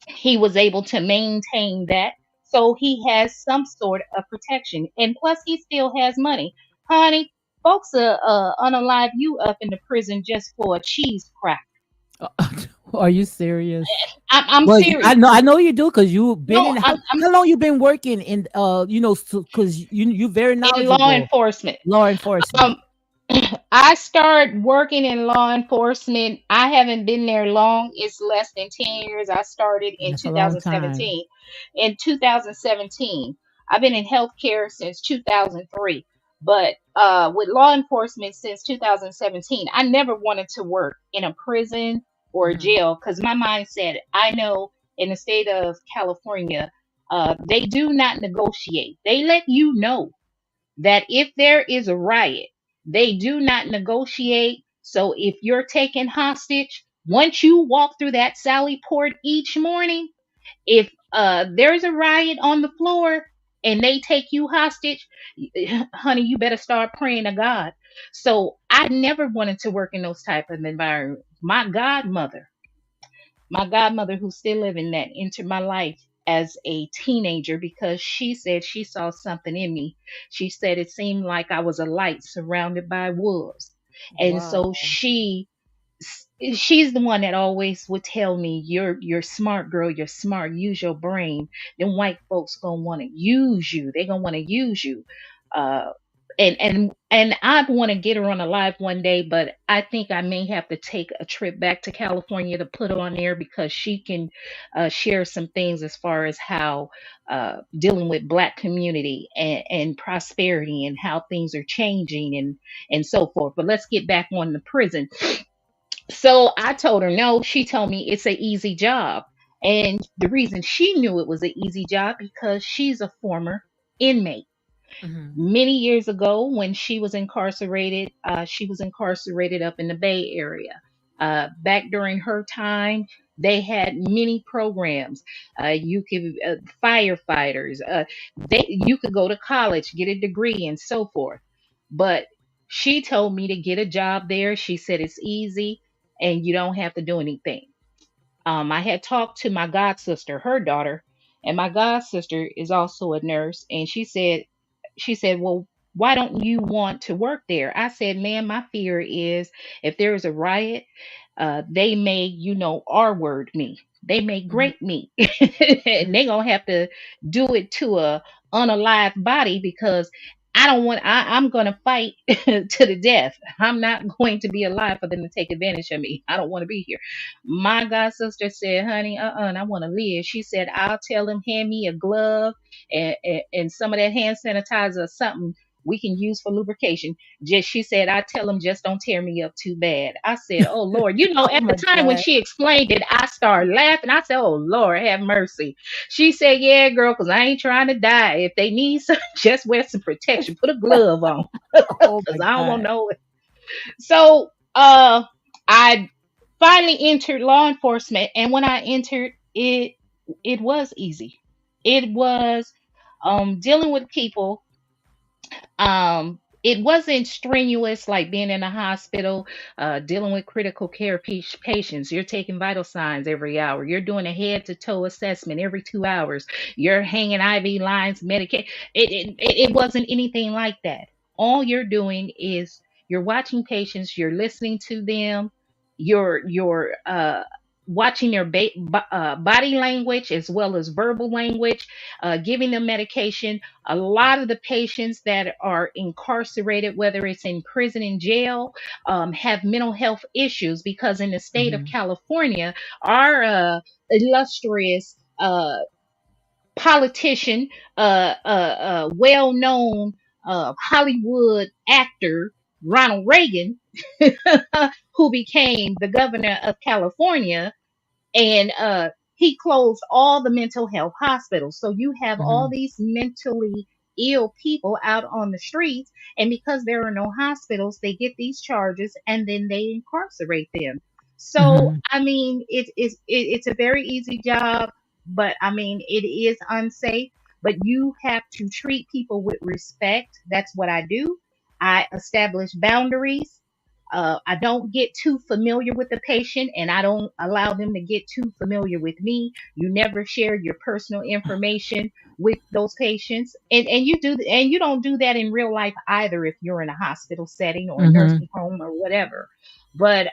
he was able to maintain that, so he has some sort of protection, and plus he still has money. Honey, folks unalive you up in the prison just for a cheese crack. Are you serious? I'm Well, serious. I know you do because you've been No, in I'm how long you been working in because you're very in law knowledgeable enforcement. law enforcement. Um, I started working in law enforcement. I haven't been there long. It's less than 10 years. I started in That's a long time. 2017. In 2017, I've been in healthcare since 2003. But with law enforcement since 2017, I never wanted to work in a prison or a Mhm. jail because my mindset, I know in the state of California, they do not negotiate. They let you know that if there is a riot, they do not negotiate. So if you're taken hostage, once you walk through that Sally Port each morning, if there's a riot on the floor and they take you hostage, honey, you better start praying to God. So I never wanted to work in those type of environments. My godmother who's still living that entered my life as a teenager because she said she saw something in me. She said it seemed like I was a light surrounded by wolves. And Wow. so she's the one that always would tell me, you're smart, girl, you're smart, use your brain. Then white folks gonna want to use you. They're gonna want to use you. uh and I want to get her on a live one day, but I think I may have to take a trip back to California to put her on there because she can share some things as far as how dealing with Black community and prosperity and how things are changing and so forth. But let's get back on the prison. So I told her no. She told me it's an easy job. And the reason she knew it was an easy job because she's a former inmate. Mhm. Many years ago, when she was incarcerated up in the Bay Area. Back during her time, they had many programs. You could firefighters. You could go to college, get a degree, and so forth. But she told me to get a job there. She said it's easy and you don't have to do anything. I had talked to my god sister, her daughter, and my god sister is also a nurse, and she said, well, why don't you want to work there? I said, man, my fear is if there is a riot, they may, R word me. They may Mhm. grape me. And Mhm. they gonna have to do it to a unalive body because I'm gonna fight to the death. I'm not going to be alive for them to take advantage of me. I don't want to be here. My god sister said, honey, and I want to live. She said, I'll tell him, hand me a glove and some of that hand sanitizer or something. we can use for lubrication. Just she said, I tell them just don't tear me up too bad. I said, oh Lord, Oh at the my time when God. she explained it, I started laughing. I said, oh Lord, have mercy. She said, yeah, girl, because I ain't trying to die. If they need some, just wear some protection. Put a glove on, Oh because my I don't want God. no. So I finally entered law enforcement, and when I entered it, it was easy. It was dealing with people. It wasn't strenuous like being in a hospital, dealing with critical care patients. You're taking vital signs every hour. You're doing a head to toe assessment every 2 hours. You're hanging IV lines, Medicaid. It wasn't anything like that. All you're doing is you're watching patients, you're listening to them, you're watching their body language as well as verbal language, giving them medication. A lot of the patients that are incarcerated, whether it's in prison and jail, have mental health issues because in the state of Mhm. California, our illustrious politician, well known Hollywood actor, Ronald Reagan, who became the governor of California, and he closed all the mental health hospitals. So you have all Mhm. these mentally ill people out on the streets, and because there are no hospitals, they get these charges and then they incarcerate them. So Mhm. I mean, it's a very easy job, but I mean, it is unsafe. But you have to treat people with respect. That's what I do. I establish boundaries. I don't get too familiar with the patient, and I don't allow them to get too familiar with me. You never share your personal information with those patients, and you don't do that in real life either if you're in a hospital setting or a Mhm. nursing home or whatever. But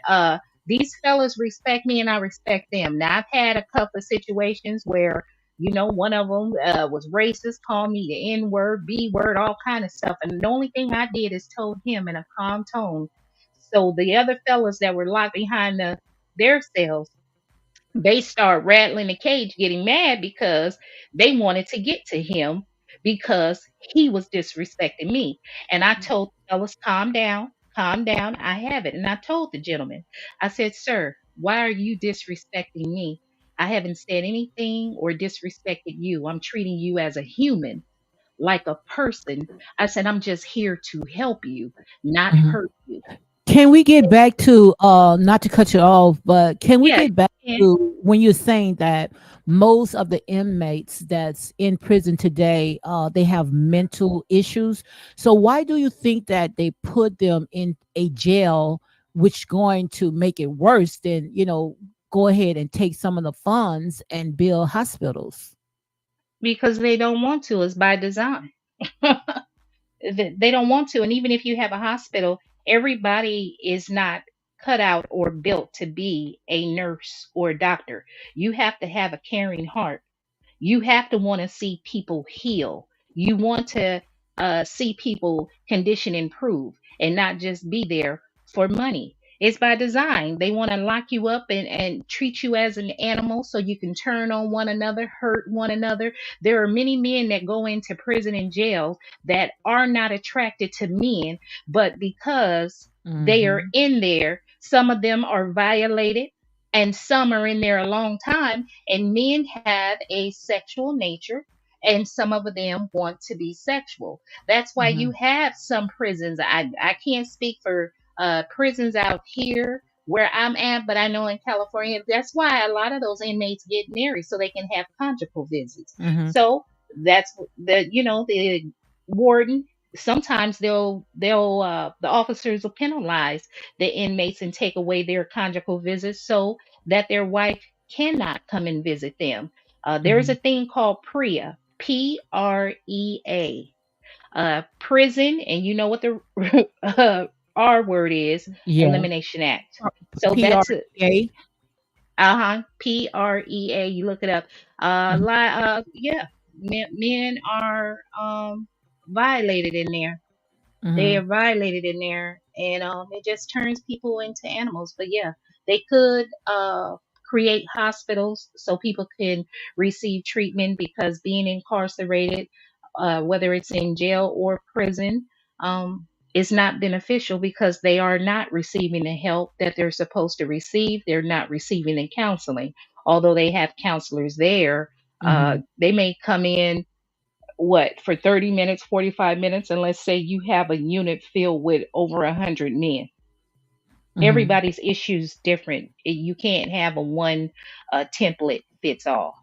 these fellas respect me, and I respect them. Now I've had a couple of situations where one of them was racist, called me the N word, B word, all kind of stuff. And the only thing I did is told him in a calm tone. So the other fellas that were locked behind their cells, they start rattling the cage, getting mad because they wanted to get to him because he was disrespecting me. And I told the fellas, calm down, I have it. And I told the gentleman, I said, sir, why are you disrespecting me? I haven't said anything or disrespected you. I'm treating you as a human, like a person. I said, I'm just here to help you, not Mhm. hurt you. Can we get back to not to cut you off, but can we Yeah, get back you can. to when you're saying that most of the inmates that's in prison today, they have mental issues. So why do you think that they put them in a jail, which going to make it worse than, go ahead and take some of the funds and build hospitals? Because they don't want to. It's by design. They don't want to. And even if you have a hospital, everybody is not cut out or built to be a nurse or a doctor. You have to have a caring heart. You have to want to see people heal. You want to see people condition improve and not just be there for money. It's by design. They want to lock you up and treat you as an animal so you can turn on one another, hurt one another. There are many men that go into prison and jail that are not attracted to men, but because they are Mhm. in there, some of them are violated and some are in there a long time, and men have a sexual nature and some of them want to be sexual. That's why you Mhm. have some prisons. I can't speak for prisons out here where I'm at, but I know in California, that's why a lot of those inmates get married so they can have conjugal visits. Mhm. So that's the warden. Sometimes the officers will penalize the inmates and take away their conjugal visits so that their wife cannot come and visit them. There's a Mhm. thing called PREA, PREA, Prison, and you know what the R word is, Yeah. Elimination Act. So that's it. PRA. PREA. You look it up. Mhm. Yeah, men are violated in there. They are Mhm. violated in there, and it just turns people into animals. But yeah, they could create hospitals so people can receive treatment because being incarcerated, whether it's in jail or prison, is not beneficial because they are not receiving the help that they're supposed to receive. They're not receiving the counseling. Although they have counselors there, Mm-hmm. they may come in for 30 minutes, 45 minutes, and let's say you have a unit filled with over 100 men. Mm-hmm. Everybody's issues different. You can't have a one template fits all.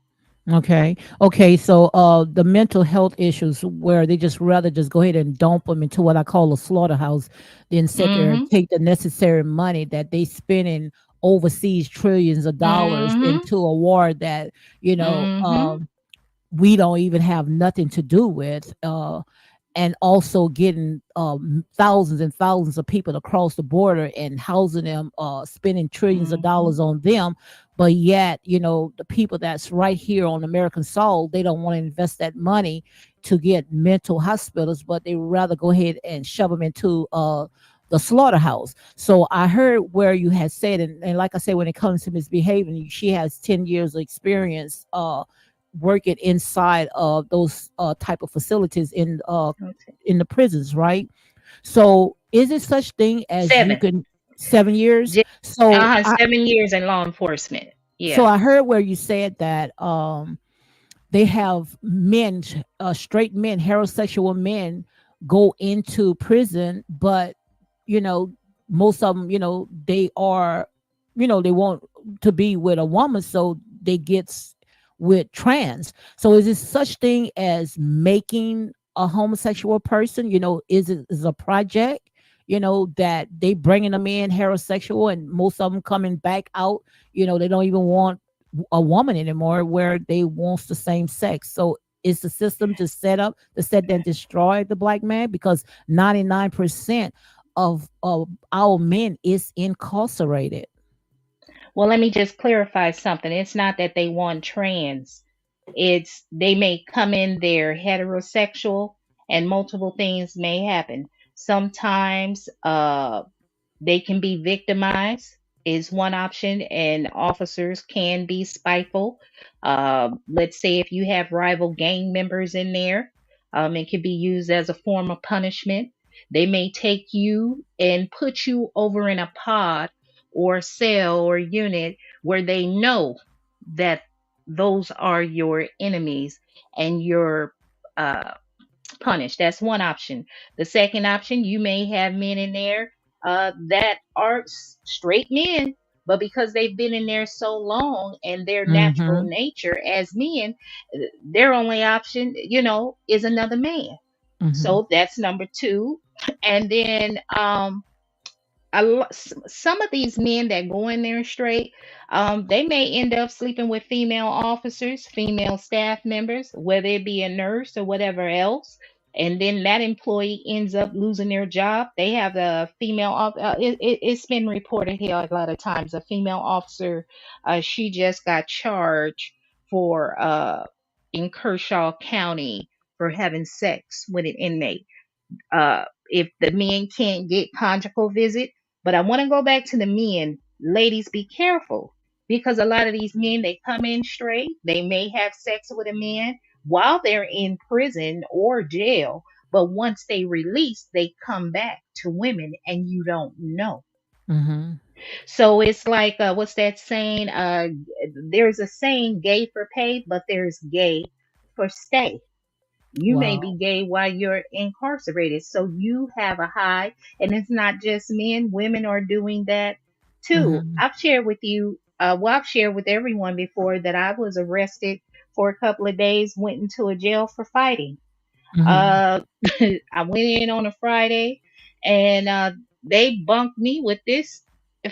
Okay. Okay. So the mental health issues where they just rather just go ahead and dump them into what I call a slaughterhouse, then sit there and Mm-hmm. take the necessary money that they spending overseas trillions of dollars Mm-hmm. into a war that, you know, Mm-hmm. we don't even have nothing to do with. And also getting thousands and thousands of people across the border and housing them, spending trillions of Mm-hmm. dollars on them. But yet, you know, the people that's right here on American soil, they don't want to invest that money to get mental hospitals, but they rather go ahead and shove them into the slaughterhouse. So I heard where you had said, and like I said, when it comes to misbehaving, she has 10 years of experience working inside of those type of facilities Okay. in the prisons, right? So is it such thing as you Seven. can 7 years? J- So 7 years in law enforcement. so Yeah. I heard where you said that they have men, straight men, heterosexual men go into prison, but you know, most of them, you know, they are, you know, they want to be with a woman, so they with trans. So is this such thing as making a homosexual person? You know, is a project? You know that they bringing them in heterosexual, and most of them coming back out. You know, they don't even want a woman anymore, where they wants the same sex. So is the system just set up to set and destroy the black man? Because 99% of our men is incarcerated. Well, let me just clarify something. It's not that they want trans. It's they may come in there heterosexual and multiple things may happen. Sometimes they can be victimized is one option, and officers can be spiteful. Let's say if you have rival gang members in there, it can be used as a form of punishment. They may take you and put you over in a pod or cell or unit where they know that those are your enemies and you're uh, punished. That's one option. The second option, you may have men in there that are straight men, but because they've been in there so long and their natural Mm-hmm. nature as men, their only option, is another man. Mm-hmm. So that's number two. And then some of these men that go in there straight, they may end up sleeping with female officers, female staff members, whether it be a nurse or whatever else. And then that employee ends up losing their job. They have a female, it's been reported here a lot of times. A female officer, she just got charged for in Kershaw County for having sex with an inmate. If the men can't get conjugal visit. But I want to go back to the men. Ladies, be careful because a lot of these men, they come in straight. They may have sex with a man while they're in prison or jail. But once they release, they come back to women and you don't know. Mm-hmm. So it's like, what's that saying? There's a saying, gay for pay, but there's gay for stay. You may Wow. be gay while you're incarcerated. So you have a high, and it's not just men, women are doing that too. Mm-hmm. I've shared with you, I've shared with everyone before that I was arrested for a couple of days, went into a jail for fighting. Mm-hmm. Uh, I went in on a Friday and they bunked me with this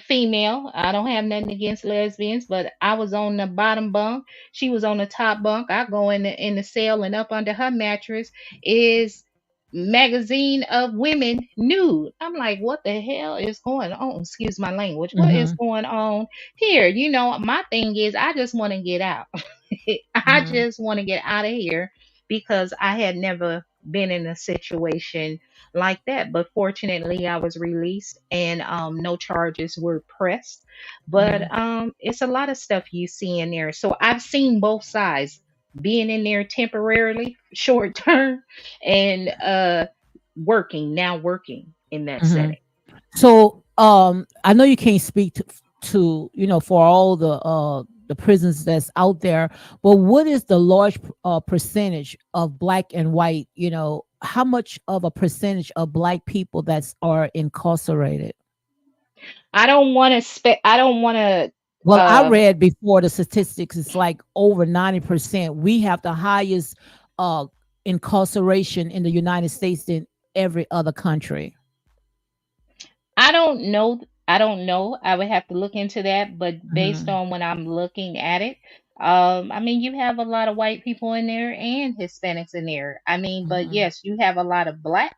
female. I don't have nothing against lesbians, but I was on the bottom bunk. She was on the top bunk. I go in the cell and up under her mattress is magazine of women nude. I'm like, what the hell is going on? Excuse my language. What is Mm-hmm. going on here? My thing is I just want to get out. I Mm-hmm. just want to get out of here because I had never been in a situation like that. But fortunately, I was released and no charges were pressed. Mm-hmm. But it's a lot of stuff you see in there. So I've seen both sides being in there temporarily, short term, and working in that Hmm. setting. So, I know you can't speak to for all the prisons that's out there, but what is the large percentage of black and white? How much of a percentage of black people that's are incarcerated? I don't want to Well, I uh read before the statistics, it's like over 90%. We have the highest uh incarceration in the United States than every other country. I don't know. I don't know. I would have to look into that, but based Hmm. on when I'm looking at it, I mean, you have a lot of white people in there and Hispanics in there. I mean, but Hmm. yes, you have a lot of black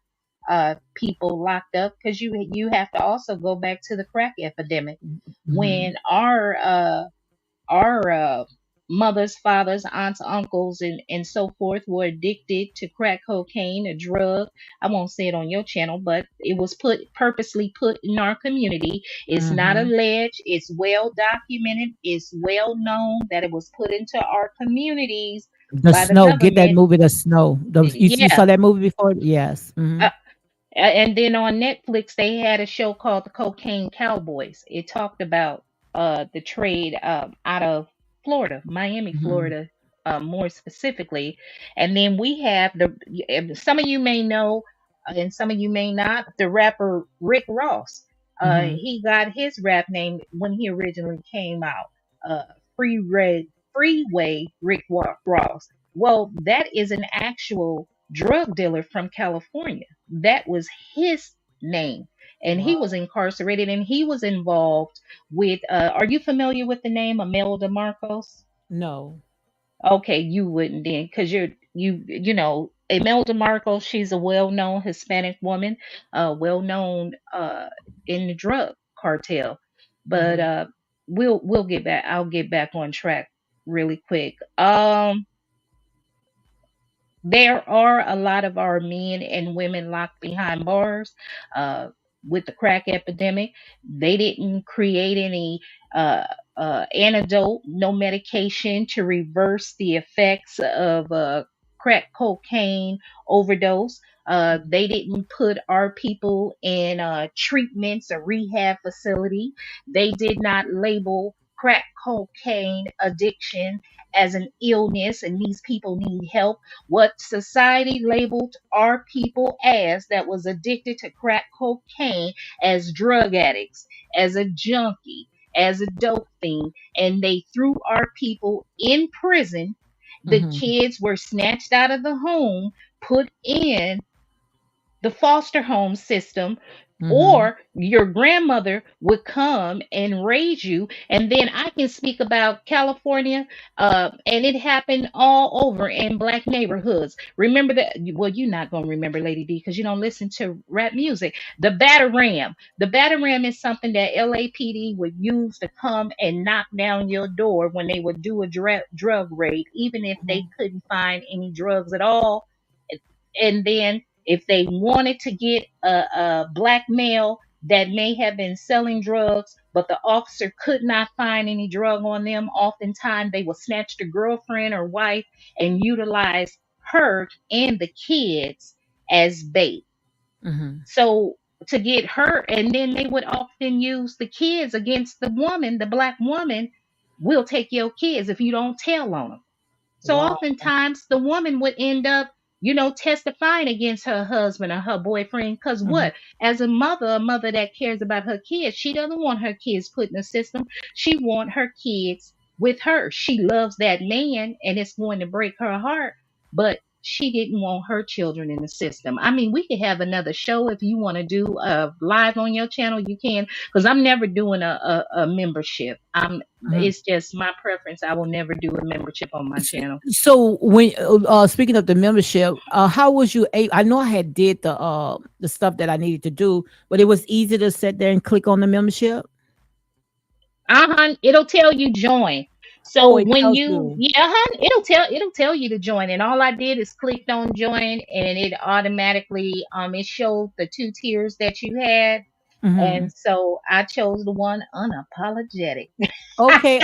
people locked up because you have to also go back to the crack epidemic when Hmm. our mothers, fathers, aunts, uncles, and so forth were addicted to crack cocaine, a drug. I won't say it on your channel, but it was purposely put in our community. It's not Hmm. alleged, it's well documented, it's well known that it was put into our communities The by the Snow, get that government. movie, The Snow. You Yeah. saw that movie before? Yes. Hmm. Uh, and then on Netflix, they had a show called The Cocaine Cowboys. It talked about the trade out of Florida, Miami, Hmm. Florida, more specifically. And then we have some of you may know, and some of you may not, the rapper Rick Ross. Hmm. He got his rap name when he originally came out. Uh, Freeway Ross. Well, that is an actual drug dealer from California. That was his name. And he was Wow. incarcerated and he was involved with are you familiar with the name Imelda Marcos? No. Okay, you wouldn't then, because you know Imelda Marcos, she's a well-known Hispanic woman, well-known in the drug cartel. But Hmm. we'll get back. I'll get back on track really quick. There are a lot of our men and women locked behind bars uh, with the crack epidemic. They didn't create any uh, antidote, no medication to reverse the effects of crack cocaine overdose. They didn't put our people in treatments or rehab facility. They did not label crack cocaine addiction as an illness and these people need help. What society labeled our people as that was addicted to crack cocaine as drug addicts, as a junkie, as a dope fiend, and they threw our people in prison. The Hmm. kids were snatched out of the home, put in the foster home system, Hmm. or your grandmother would come and raise you. And then I can speak about California, and it happened all over in black neighborhoods. Remember that? Well, you're not going to remember, Lady D, because you don't listen to rap music. The Bataram is something that LAPD would use to come and knock down your door when they would do a drug raid, even if they couldn't find any drugs at all. And then if they wanted to get a black male that may have been selling drugs, but the officer could not find any drug on them, oftentimes they will snatch the girlfriend or wife and utilize her and the kids as bait. Hmm. So to get her, and then they would often use the kids against the woman, the black woman. Will take your kids if you don't tell on them. So Wow. oftentimes the woman would end up, testifying against her husband or her boyfriend. Because Hmm. what? As a mother that cares about her kids, she doesn't want her kids put in the system. She want her kids with her. She loves that man, and it's going to break her heart. But she didn't want her children in the system. I mean, we could have another show if you want to do live on your channel. You can, because I'm never doing a membership. It's just my preference. I will never do a membership on my channel. So when speaking of the membership, how was you able? I know I had did the stuff that I needed to do, but it was easy to sit there and click on the membership. It'll tell you join. So Oh, it when tells you, you. yeah, it'll tell you to join. And all I did is clicked on join, and it automatically it showed the two tiers that you had. And Mhm. so I chose the one unapologetic. Okay.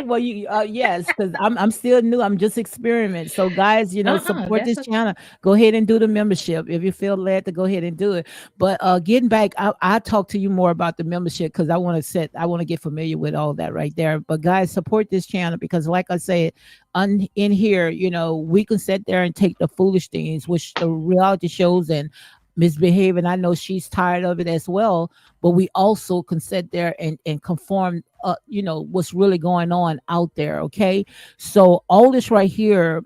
Well, you yes, because I'm still new. I'm just experimenting. So, guys, support That's this okay. channel. Go ahead and do the membership if you feel led to go ahead and do it. But getting back, I talk to you more about the membership because I want to get familiar with all that right there. But guys, support this channel because, like I said, in here, we can sit there and take the foolish things, which the reality shows and misbehaving. I know she's tired of it as well, but we also can sit there and conform what's really going on out there. Okay, so all this right here,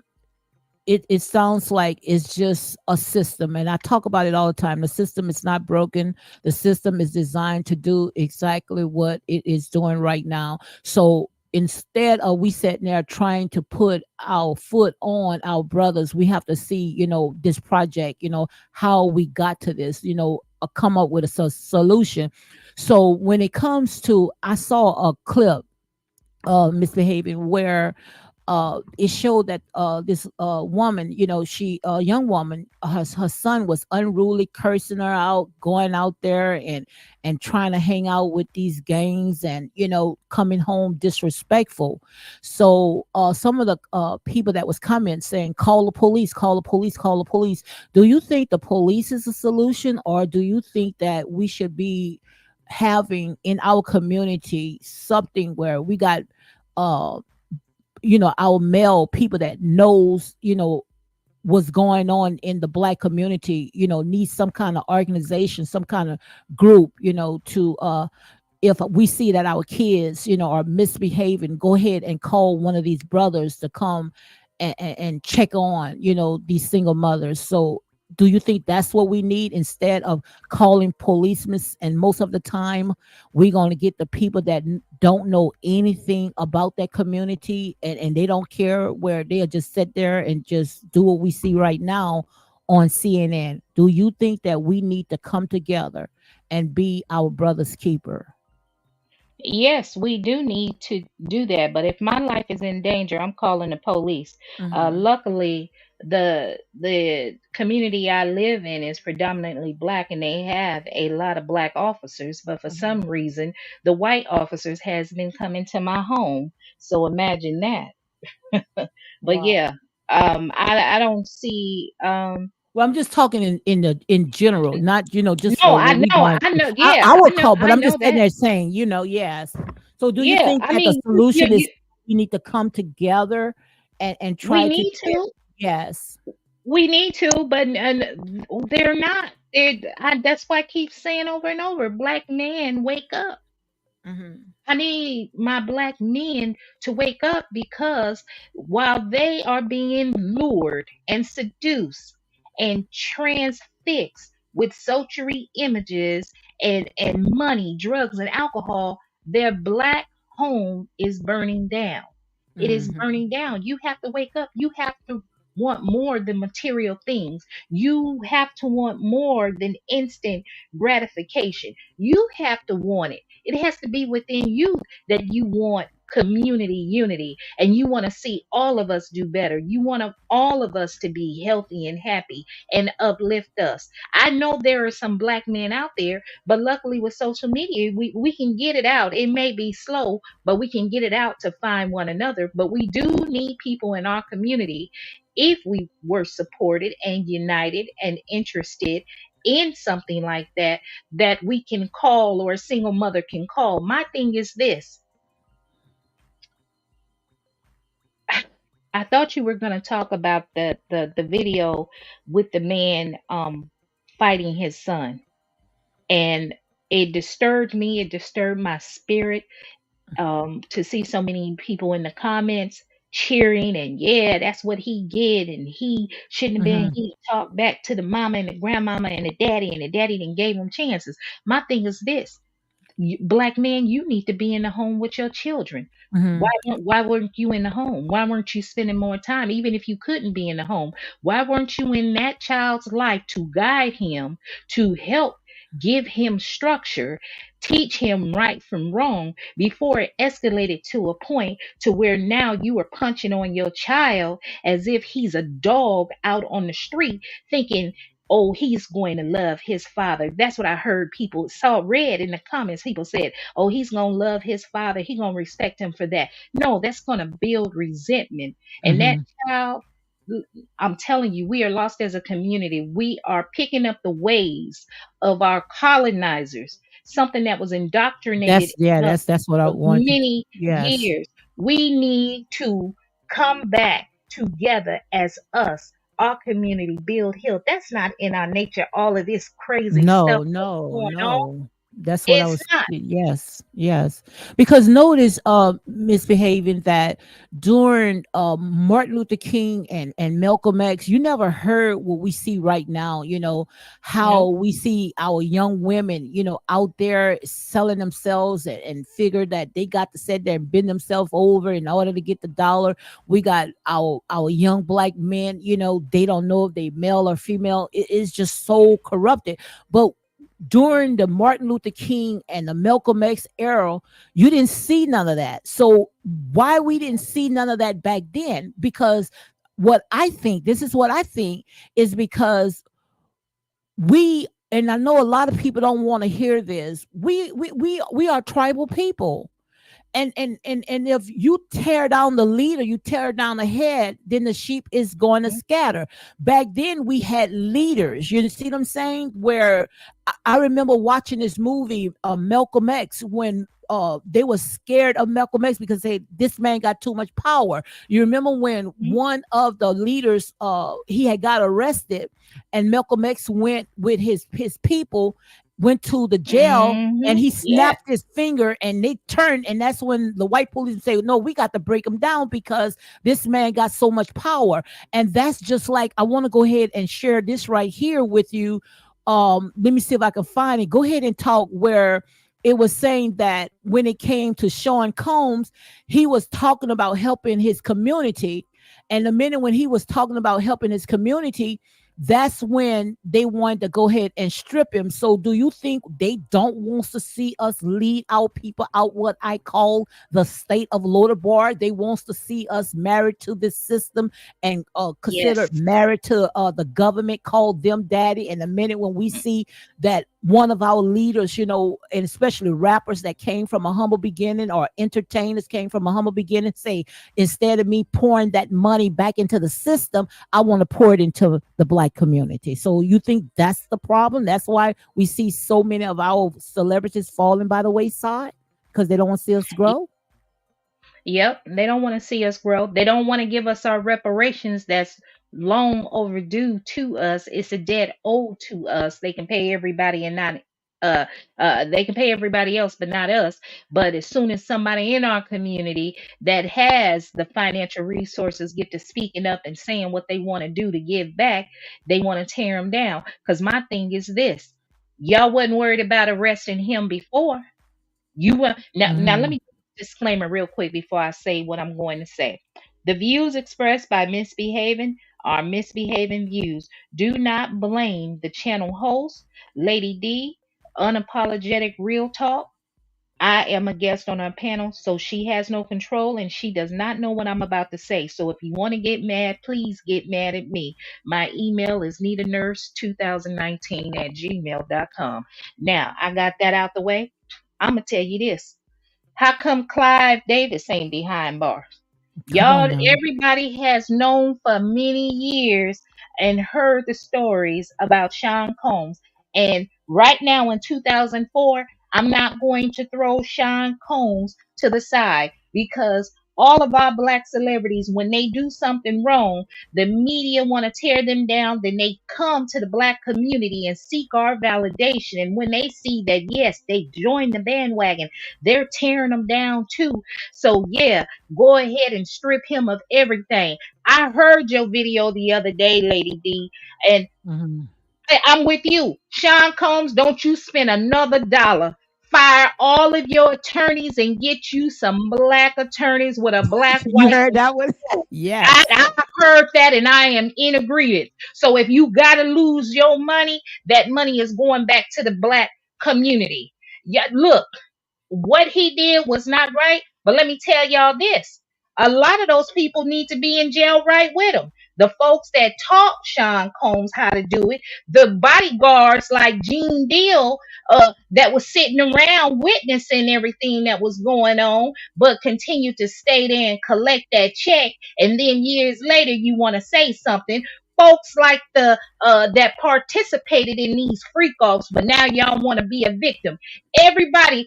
it sounds like it's just a system, and I talk about it all the time. The system is not broken. The system is designed to do exactly what it is doing right now. So instead of we sitting there trying to put our foot on our brothers, we have to see this project, how we got to this, come up with a solution. So when it comes to, I saw a clip misbehaving where it showed that this woman, she a young woman, her son was unruly, cursing her out, going out there and trying to hang out with these gangs, and coming home disrespectful. So some of the people that was coming saying, call the police, call the police, call the police. Do you think the police is a solution, or do you think that we should be having in our community something where we got uh our male people that knows what's going on in the black community, needs some kind of organization, some kind of group, to if we see that our kids are misbehaving, go ahead and call one of these brothers to come and check on these single mothers. So do you think that's what we need instead of calling policemen? And most of the time we're going to get the people that don't know anything about that community, and they don't care, where they'll just sit there and just do what we see right now on CNN. Do you think that we need to come together and be our brother's keeper? Yes, we do need to do that. But if my life is in danger, I'm calling the police. Hmm. Luckily, the community I live in is predominantly black, and they have a lot of black officers. But for some Hmm. reason, the white officers has been coming to my home. So imagine that. But Wow. yeah, I don't see. Well, I'm just talking in general, not just No, for what we going I through. know. I Yeah, would call, but I I'm know just sitting that. there saying, yes. So, do you Yeah, think I that the mean, solution is we need to come together and we try to need get? to. Yes. We need to, but and they're not. That's why I keep saying over and over, black men, wake up. Hmm. I need my black men to wake up because while they are being lured and seduced and transfixed with sultry images and money, drugs, and alcohol, their black home is burning down. It is Hmm. burning down. You have to wake up. You have to want more than material things. You have to want more than instant gratification. You have to want it. It has to be within you that you want community unity, and you want to see all of us do better. You want all of us to be healthy and happy and uplift us. I know there are some black men out there, but luckily with social media, we can get it out. It may be slow, but we can get it out to find one another. But we do need people in our community, if we were supported and united and interested in something like that, that we can call, or a single mother can call. My thing is this. I thought you were going to talk about the video with the man fighting his son, and it disturbed me. It disturbed my spirit to see so many people in the comments cheering and, yeah, that's what he did, and he shouldn't have been. Hmm. He talked back to the mama and the grandmama and the daddy didn't gave him chances. My thing is this. Black men, you need to be in the home with your children. Hmm. Why weren't you in the home? Why weren't you spending more time? Even if you couldn't be in the home, why weren't you in that child's life to guide him, to help give him structure, teach him right from wrong before it escalated to a point to where now you are punching on your child as if he's a dog out on the street, thinking oh, he's going to love his father. That's what I heard people read in the comments. People said, oh, he's going to love his father. He's going to respect him for that. No, that's going to build resentment. And that Mhm. child, I'm telling you, we are lost as a community. We are picking up the ways of our colonizers, something that was indoctrinated That's yeah, in us that's what I for wanted to. many Yes. years. We need to come back together as us, our community, build health. That's not in our nature. All of this crazy stuff No, that's no, going on. no. That's what I It's was not. yes, yes. Because notice misbehaving that during Martin Luther King and Malcolm X, you never heard what we see right now, how No. we see our young women, out there selling themselves and figure that they got to sit there and bend themselves over in order to get the dollar. We got our young black men, they don't know if they male or female. It is just so corrupted. But during the Martin Luther King and the Malcolm X era, you didn't see none of that. So why we didn't see none of that back then? Because this is what I think, is because and I know a lot of people don't want to hear this. We are tribal people, and if you tear down the leader, you tear down the head, then the sheep is going to scatter. Back then we had leaders, you see what I'm saying, where I remember watching this movie, Malcolm X, when they were scared of Malcolm X because this man got too much power. You remember when Mhm. one of the leaders, he had got arrested, and Malcolm X went with his people, went to the jail, and he Yes. snapped his finger and they turned, and that's when the white police say, no, we got to break him down because this man got so much power. And that's just like, I want to go ahead and share this right here with you. Let me see if I can find it. Go ahead and talk, where it was saying that when it came to Sean Combs, he was talking about helping his community. And the minute when he was talking about helping his community, that's when they wanted to go ahead and strip him. So do you think they don't want to see us lead our people out what I call the state of Lodabar? They wants to see us married to this system and Yes. considered married to the government, called them daddy. And the minute when we see that one of our leaders, and especially rappers that came from a humble beginning, or entertainers came from a humble beginning, say, instead of me pouring that money back into the system, I want to pour it into the black community. So you think that's the problem? That's why we see so many of our celebrities falling by the wayside, because they don't want to see us grow? Yep, they don't want to see us grow. They don't want to give us our reparations that's long overdue to us. It's a debt owed to us. They can pay everybody and not uh they can pay everybody else but not us. But as soon as somebody in our community that has the financial resources get to speaking up and saying what they want to do to give back, they want to tear them down. Because my thing is this: y'all wasn't worried about arresting him before. You now let Mm, me disclaimer real quick before I say what I'm going to say. The views expressed by misbehaving are misbehaving views. Do not blame the channel host, Lady D, unapologetic real talk. I am a guest on her panel, so she has no control and she does not know what I'm about to say. So if you want to get mad, please get mad at me. My email is netanurse2019@gmail.com. Now, I got that out the way. I'm going to tell you this. How come Clive Davis ain't behind bars? come on Y'all, now. everybody has known for many years and heard the stories about Sean Combs. And right now in 2004, I'm not going to throw Sean Combs to the side because all of our black celebrities, when they do something wrong, the media want to tear them down. Then they come to the black community and seek our validation. And when they see that, yes, they joined the bandwagon, they're tearing them down too. So, yeah, go ahead and strip him of everything. I heard your video the other day, Lady D, and Mhm. I'm with you. Sean Combs, don't you spend another dollar. Fire all of your attorneys and get you some black attorneys with a black You wife. heard that one? I, Yes. I heard that and I am in agreement. So if you got to lose your money, that money is going back to the black community. Yeah, look, what he did was not right, but let me tell y'all this. A lot of those people need to be in jail right with him. The folks that taught Sean Combs how to do it, the bodyguards like Gene Deal, that was sitting around witnessing everything that was going on, but continued to stay there and collect that check. And then years later, you want to say something. Folks like the that participated in these freak offs, but now y'all want to be a victim. Everybody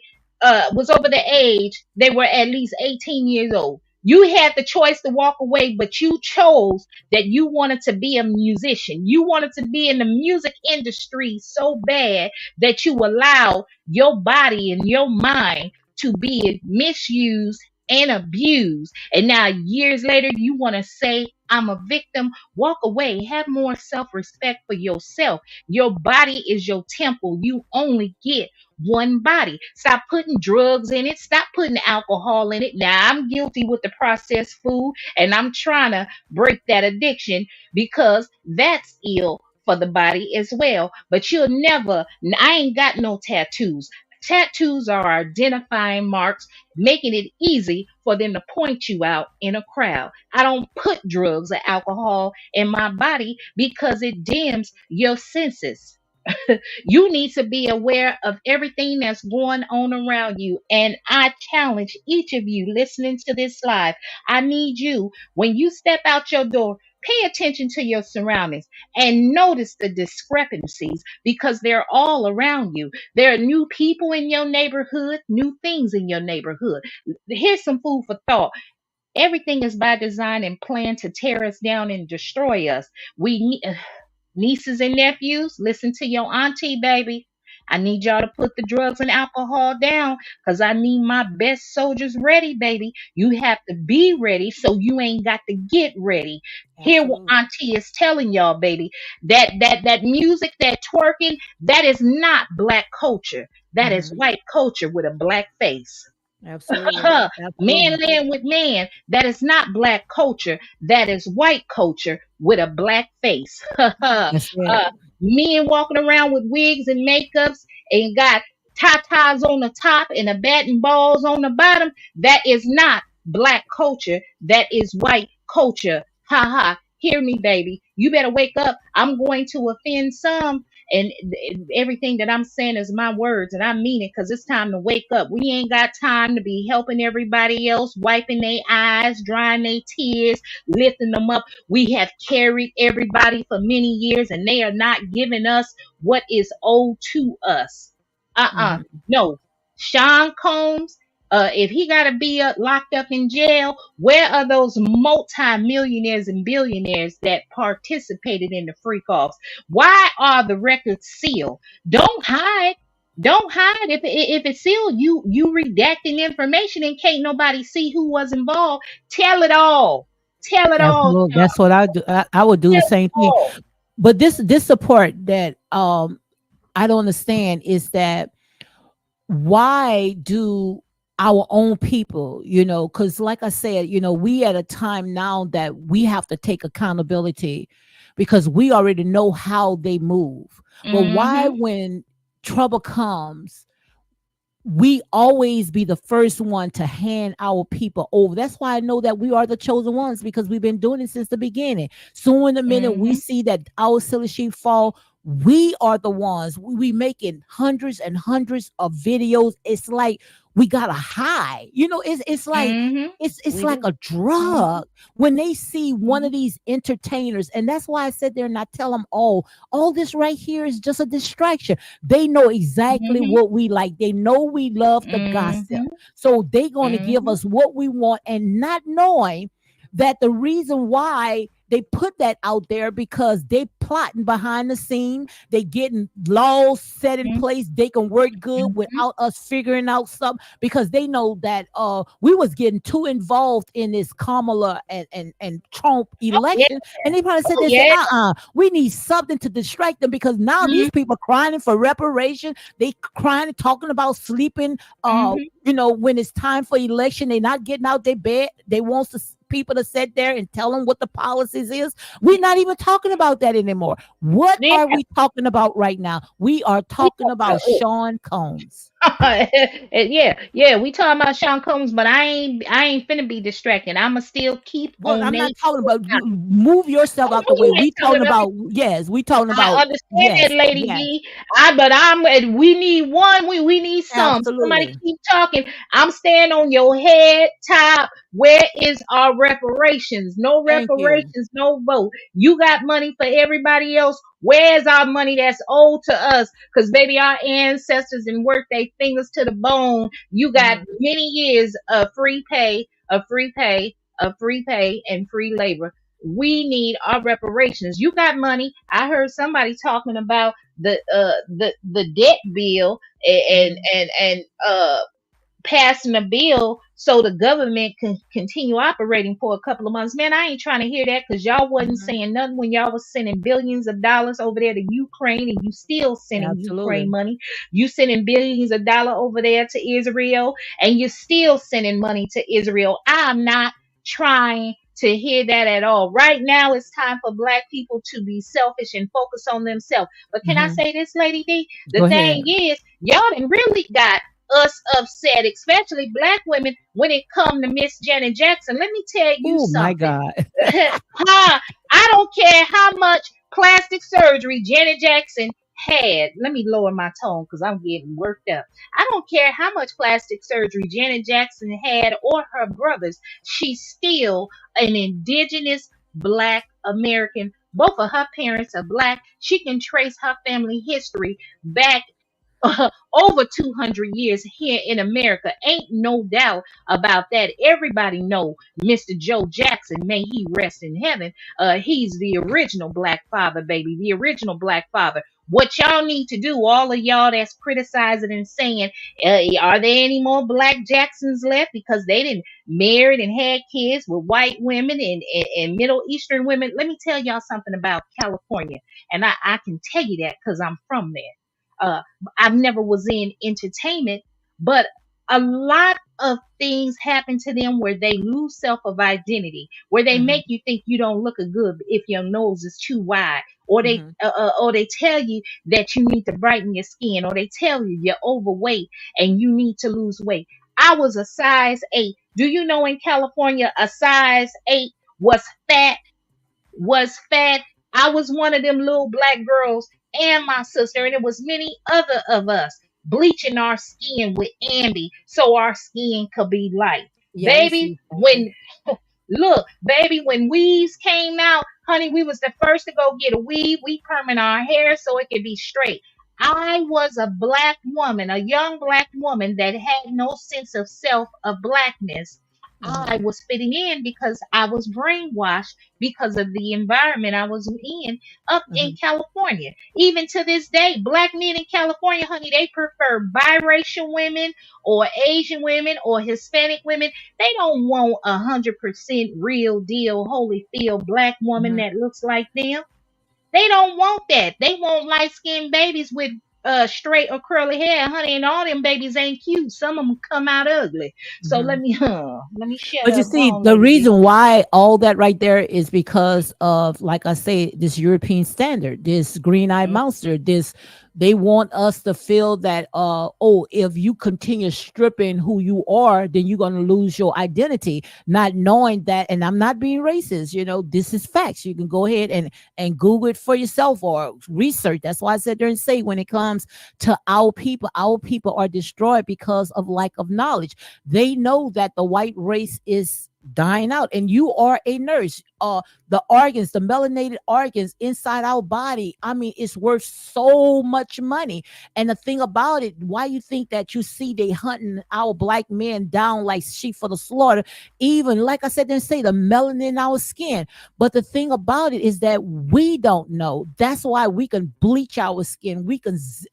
was over the age, they were at least 18 years old. You had the choice to walk away, but you chose that you wanted to be a musician. You wanted to be in the music industry so bad that you allowed your body and your mind to be misused and abused. And now, years later, you want to say, I'm a victim. Walk away. Have more self respect for yourself. Your body is your temple. You only get one body. Stop putting drugs in it. Stop putting alcohol in it. Now, I'm guilty with the processed food, and I'm trying to break that addiction because that's ill for the body as well. But you'll never, I ain't got no tattoos. Tattoos are identifying marks, making it easy for them to point you out in a crowd. I don't put drugs or alcohol in my body because it dims your senses. You need to be aware of everything that's going on around you. And I challenge each of you listening to this live. I need you, when you step out your door, pay attention to your surroundings and notice the discrepancies because they're all around you. There are new people in your neighborhood, new things in your neighborhood. Here's some food for thought. Everything is by design and planned to tear us down and destroy us. We need nieces and nephews, listen to your auntie, baby. I need y'all to put the drugs and alcohol down because I need my best soldiers ready, baby. You have to be ready so you ain't got to get ready. Hear what Absolutely. auntie is telling y'all, baby. That music, that twerking, that is not black culture. That is Mhm. white culture with a black face. Absolutely. Man Absolutely. laying with man, that is not black culture. That is white culture with a black face. That's it. Men walking around with wigs and makeups and got tatas on the top and a bat and balls on the bottom. That is not black culture. That is white culture. Ha ha. Hear me, baby. You better wake up. I'm going to offend some, and everything that I'm saying is my words, and I mean it because it's time to wake up. We ain't got time to be helping everybody else, wiping their eyes, drying their tears, lifting them up. We have carried everybody for many years, and they are not giving us what is owed to us. Mhm. No. Sean Combs, if he got to be locked up in jail, where are those multi-millionaires and billionaires that participated in the freak offs? Why are the records sealed? Don't hide. Don't hide. If it's sealed, you redacting information and can't nobody see who was involved. Tell it all. Tell it all, Absolutely. That's what I do. I would do the Tell it same thing. all. But this support that I don't understand is that why do our own people, because like I said, we at a time now that we have to take accountability because we already know how they move. But why, Mm-hmm. when trouble comes, we always be the first one to hand our people over? That's why I know that we are the chosen ones because we've been doing it since the beginning. So in the minute we Mm-hmm. see that our silly sheep fall, we are the ones. We making hundreds and hundreds of videos. It's like we gotta hide. It's like Mm-hmm. it's We like do. a Mm-hmm. drug when they see one Mm-hmm. of these entertainers, and that's why I said there and I tell them, all this right here is just a distraction. They know exactly Mm-hmm. what we like. They know we love to gossip. Mm-hmm. So they going to give Mm-hmm. us what we want and not knowing that the reason why they put that out there because they plotting behind the scene. They getting laws set in place. They can work good Mm-hmm. without us figuring out something because they know that we was getting too involved in this Kamala and Trump Oh yeah. election. And they probably said, Oh they said, yeah. we need something to distract them because now Mm-hmm. these people are crying for reparation. They crying and talking about sleeping. Mm-hmm. When it's time for election, they not getting out their bed. They want people to sit there and tell them what the policies is. We're not even talking about that anymore. What Yeah. are we talking about right now? We are We talking about Sean Combs. Yeah, we talking about Sean Combs, but I ain't finna be distracted. I'ma still keep Well, on I'm not they. talking about you. Move yourself I out the know way. you We ain't talking talking about. about yes. We talking I about understand that, yes, Lady yes, D. But we need one. We need some. Somebody absolutely. keep talking. I'm staying on your head top. Where is our reparations? No Thank you. reparations, no vote. You got money for everybody else. Where's our money that's owed to us? Because baby, our ancestors and worked their fingers to the bone. You got Mhm. many years of free pay, of free pay, of free pay, and free labor. We need our reparations. You got money. I heard somebody talking about the debt bill Mhm. and passing a bill so the government can continue operating for a couple of months. Man, I ain't trying to hear that because y'all wasn't Mhm. saying nothing when y'all was sending billions of dollars over there to Ukraine, and you still sending Ukraine Absolutely. money. You sending billions of dollars over there to Israel, and you're still sending money to Israel. I'm not trying to hear that at all. Right now, it's time for Black people to be selfish and focus on themselves. But can I Mhm. say this, Lady D? The Go thing ahead. is, y'all didn't really got us upset, especially Black women, when it come to Miss Janet Jackson. Let me tell you Oh my something. God. Huh? I don't care how much plastic surgery Janet Jackson had. Let me lower my tone because I'm getting worked up. I don't care how much plastic surgery Janet Jackson had or her brothers. She's still an indigenous Black American. Both of her parents are Black. She can trace her family history back over 200 years here in America. Ain't no doubt about that. Everybody know Mr. Joe Jackson, may he rest in heaven. He's the original Black father, baby, the original Black father. What y'all need to do, all of y'all that's criticizing and saying, are there any more Black Jacksons left? Because they didn't married and had kids with white women and Middle Eastern women. Let me tell y'all something about California. And I can tell you that because I'm from there. I've never was in entertainment, but a lot of things happen to them where they lose self of identity, where they Mhm. make you think you don't look good if your nose is too wide, Mhm. or they tell you that you need to brighten your skin, or they tell you you're overweight and you need to lose weight. I was a size 8. Do you know in California a size 8 was fat? Was fat. I was one of them little Black girls and my sister, and it was many other of us bleaching our skin with ambi so our skin could be light. Yeah, I Baby, see something. when look, baby, when weaves came out, honey, we was the first to go get a weave. We perming our hair so it could be straight. I was a Black woman, a young Black woman that had no sense of self of Blackness. I Mhm. was fitting in because I was brainwashed because of the environment I was in up in Mhm. California. Even to this day, Black men in California, honey, they prefer biracial women or Asian women or Hispanic women. They don't want 100% real deal, Holyfield Black woman Mhm. that looks like them. They don't want that. They want light skinned babies with straight or curly hair, honey, and all them babies ain't cute. Some of them come out ugly. So Mhm. let me shut But you up. Go see, on, the Lady D. reason why all that right there is because of, like I say, this European standard, this green eyed Mm, monster, this they want us to feel that oh, if you continue stripping who you are, then you're gonna lose your identity, not knowing that, and I'm not being racist, this is facts. You can go ahead and Google it for yourself or research. That's why I said there and say when it comes to our people are destroyed because of lack of knowledge. They know that the white race is dying out, and you are a nurse. The organs, the melanated organs inside our body, I mean, it's worth so much money. And the thing about it, why you think that you see they hunting our Black men down like sheep for the slaughter, even like I said, then say the melanin in our skin. But the thing about it is that we don't know. That's why we can bleach our skin.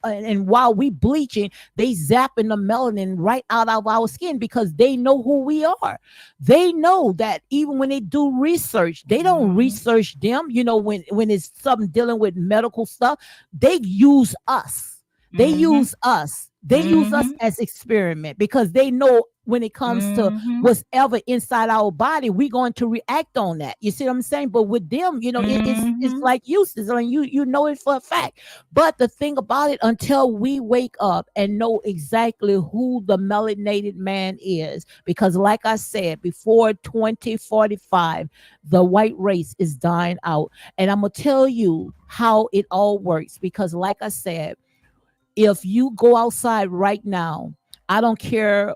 And while we bleaching, they zapping the melanin right out of our skin because they know who we are. They know that even when they do research, they don't mhm, research them. When it's something dealing with medical stuff, they use us. They Mm-hmm. use us. They use us Mm-hmm. as experiment because they know when it comes to Mm-hmm. what's ever inside our body, we're going to react on that. You see what I'm saying? But with them, it's Mm-hmm. like useless. I mean, you know it for a fact. But the thing about it, until we wake up and know exactly who the melanated man is, because like I said, before 2045, the white race is dying out. And I'm gonna tell you how it all works. Because like I said, if you go outside right now, I don't care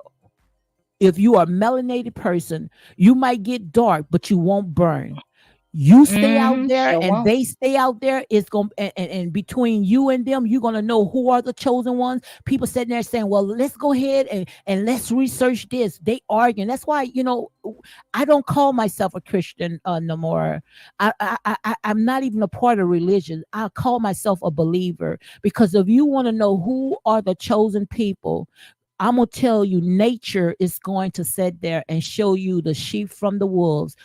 if you are a melanated person, you might get dark, but you won't burn. You stay out Mm-hmm. there Sure and won't. they stay out there. It's going and between you and them, you're gonna know who are the chosen ones. People sitting there saying, "Well, let's go ahead and let's research this." They arguing. That's why I don't call myself a Christian no more. I'm not even a part of religion. I call myself a believer because if you want to know who are the chosen people, I'm gonna tell you, nature is going to sit there and show you the sheep from the wolves.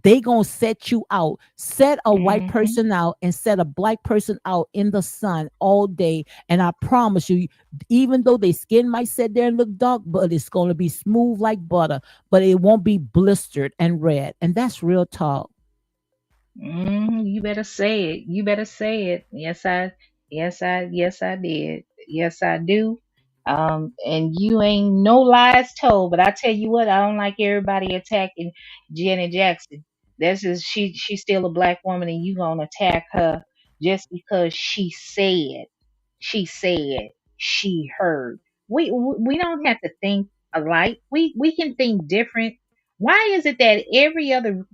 They gonna set you out, set a white Mm-hmm. person out and set a black person out in the sun all day. And I promise you, even though their skin might sit there and look dark, but it's gonna be smooth like butter, but it won't be blistered and red. And that's real talk. You better say it. You better say it. Yes, I did. Yes, I do. And you ain't no lies told. But I tell you what, I don't like everybody attacking Janet Jackson. This is she's still a black woman, and you gonna attack her just because she said, she heard. We don't have to think alike. We can think different. Why is it that every other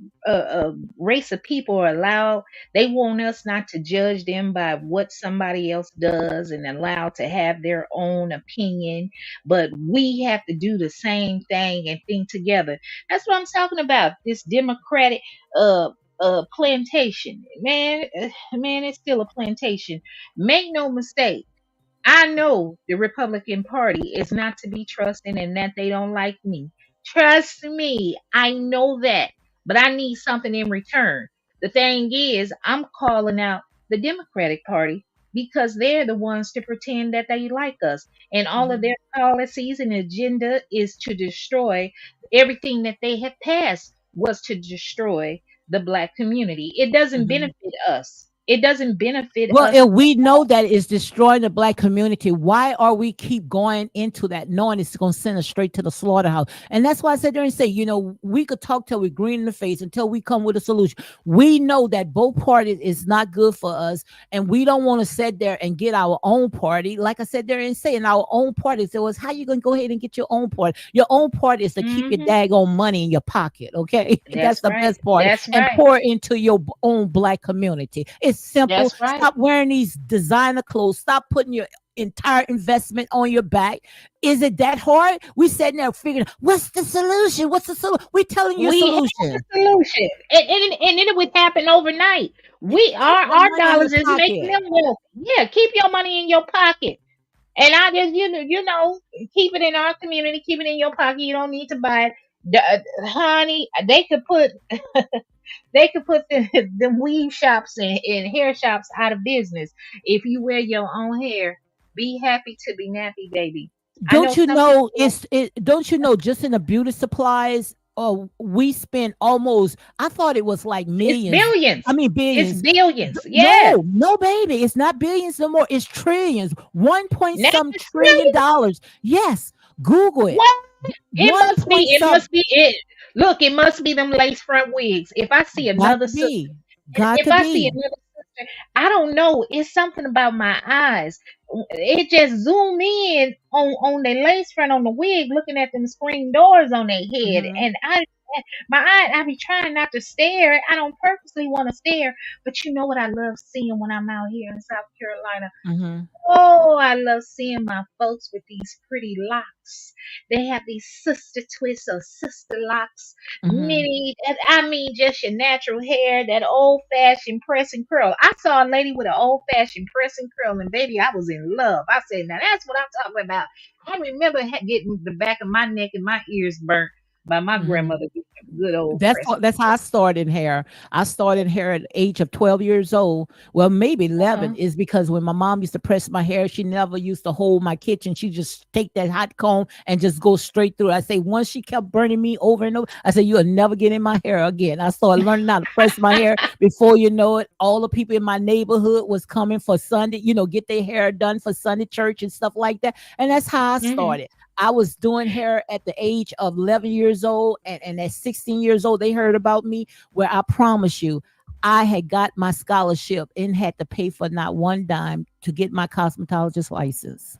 race of people are allowed? They want us not to judge them by what somebody else does and allowed to have their own opinion, but we have to do the same thing and think together. That's what I'm talking about. This democratic uh plantation, man. Man, it's still a plantation. Make no mistake. I know the Republican Party is not to be trusted and that they don't like me. Trust me, I know that. But I need something in return. The thing is, I'm calling out the Democratic Party because they're the ones to pretend that they like us. And all of Mhm, their policies and agenda is to destroy everything that they have passed was to destroy the black community. It doesn't mhm. benefit us. It doesn't benefit Well, us. if we know that it's destroying the black community, why are we keep going into that, knowing it's going to send us straight to the slaughterhouse? And that's why I said there and say, we could talk till we're green in the face until we come with a solution. We know that both parties is not good for us, and we don't want to sit there and get our own party. Like I said there and say, in our own party, so it's how you going to go ahead and get your own party? Your own party is to keep your Hmm. daggone money in your pocket, okay? That's That's the right. best part, That's and right. pour into your own black community. It's simple. That's right. Stop wearing these designer clothes. Stop putting your entire investment on your back. Is it that hard? We sitting there figuring, what's the solution? What's the solution? We're telling you a We have the solution. solution, and it would happen overnight. We Keep our your our money in your dollars is making pocket. them wealthy. Yeah, keep your money in your pocket, and I just keep it in our community. Keep it in your pocket. You don't need to buy it. Honey, they could put the weave shops and hair shops out of business if you wear your own hair. Be happy to be nappy, baby. I know Don't you some know people. don't you know just in the beauty supplies, we spend almost, I thought it was like It's millions. I billions. mean It's billions. billions. Yes. No, baby, it's not billions no more. It's trillions. One point Now some it's trillion dollars. Yes, Google it. what? It One must be. point It some. must be it. Look, it must be them lace front wigs. If I see Got another to sister, be. Got if to I see be. another sister, I don't know. It's something about my eyes. It just zoom in on their lace front on the wig, looking at them screen doors on their head, Hmm. and I be trying not to stare. I don't purposely want to stare, but you know what I love seeing when I'm out here in South Carolina. Hmm. Oh, I love seeing my folks with these pretty locks. They have these sister twists or sister locks, Hmm. mini. I mean, just your natural hair, that old fashioned press and curl. I saw a lady with an old fashioned press and curl, and baby, I was in love. I said, now that's what I'm talking about. I remember getting the back of my neck and my ears burnt by my Hmm. grandmother Good old press. That's how I started hair. I started hair at the age of 12 years old. Well, maybe 11 Uh-huh. is because when my mom used to press my hair, she never used to hold my kitchen. She just take that hot comb and just go straight through. I say once she kept burning me over and over, I said you'll never get in my hair again. I started learning how to press my hair. Before you know it, all the people in my neighborhood was coming for Sunday, get their hair done for Sunday church and stuff like that. And that's how I Hmm. started. I was doing hair at the age of 11 years old, and at 16 years old, they heard about me. Where I promise you, I had got my scholarship and had to pay for not one dime to get my cosmetologist license.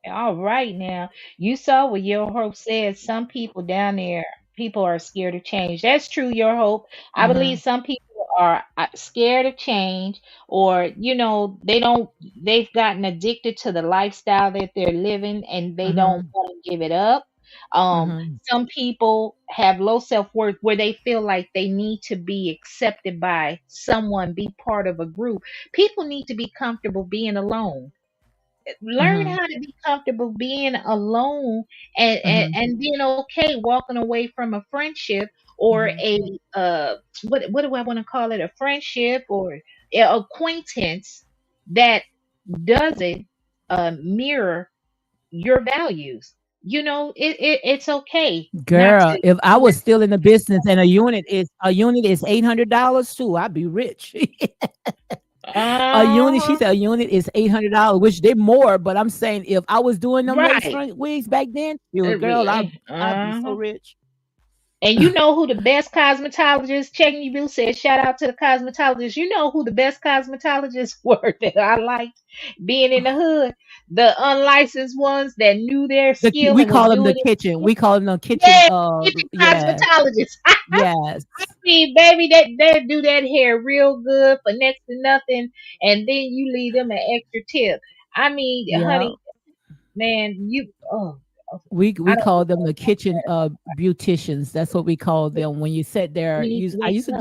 All right, now you saw what Your Hope said. Some people down there, people are scared of change. That's true, Your Hope. I believe Hmm. some people are scared of change, or they don't. They've gotten addicted to the lifestyle that they're living, and they don't Hmm. want to give it up. Hmm. Some people have low self worth where they feel like they need to be accepted by someone, be part of a group. People need to be comfortable being alone. Learn Hmm. how to be comfortable being alone, Hmm. and being okay walking away from a friendship, or Hmm. a what do I want to call it, a friendship or a acquaintance that doesn't mirror your values. It's okay not Girl, to if I not was still in the business and a unit is $800 too, I'd be rich. A unit, she uh said a unit is $800, which they more, but I'm saying if I was doing them lace right. front wigs back then, you girl, I'd be so Uh-huh. rich. And you know who the best cosmetologist, checking you, Bill said, shout out to the cosmetologist. You know who the best cosmetologists were that I liked being in the hood? The unlicensed ones that knew their skill We and was call them the doing kitchen. it. We call them the kitchen. Yeah, kitchen Yeah, cosmetologist. yes, See, baby, they do that hair real good for next to nothing, and then you leave them an extra tip. I mean, yeah. honey, man, We I don't call know. them the kitchen beauticians. That's what we call them. When you sit there, We need to I wake used to up.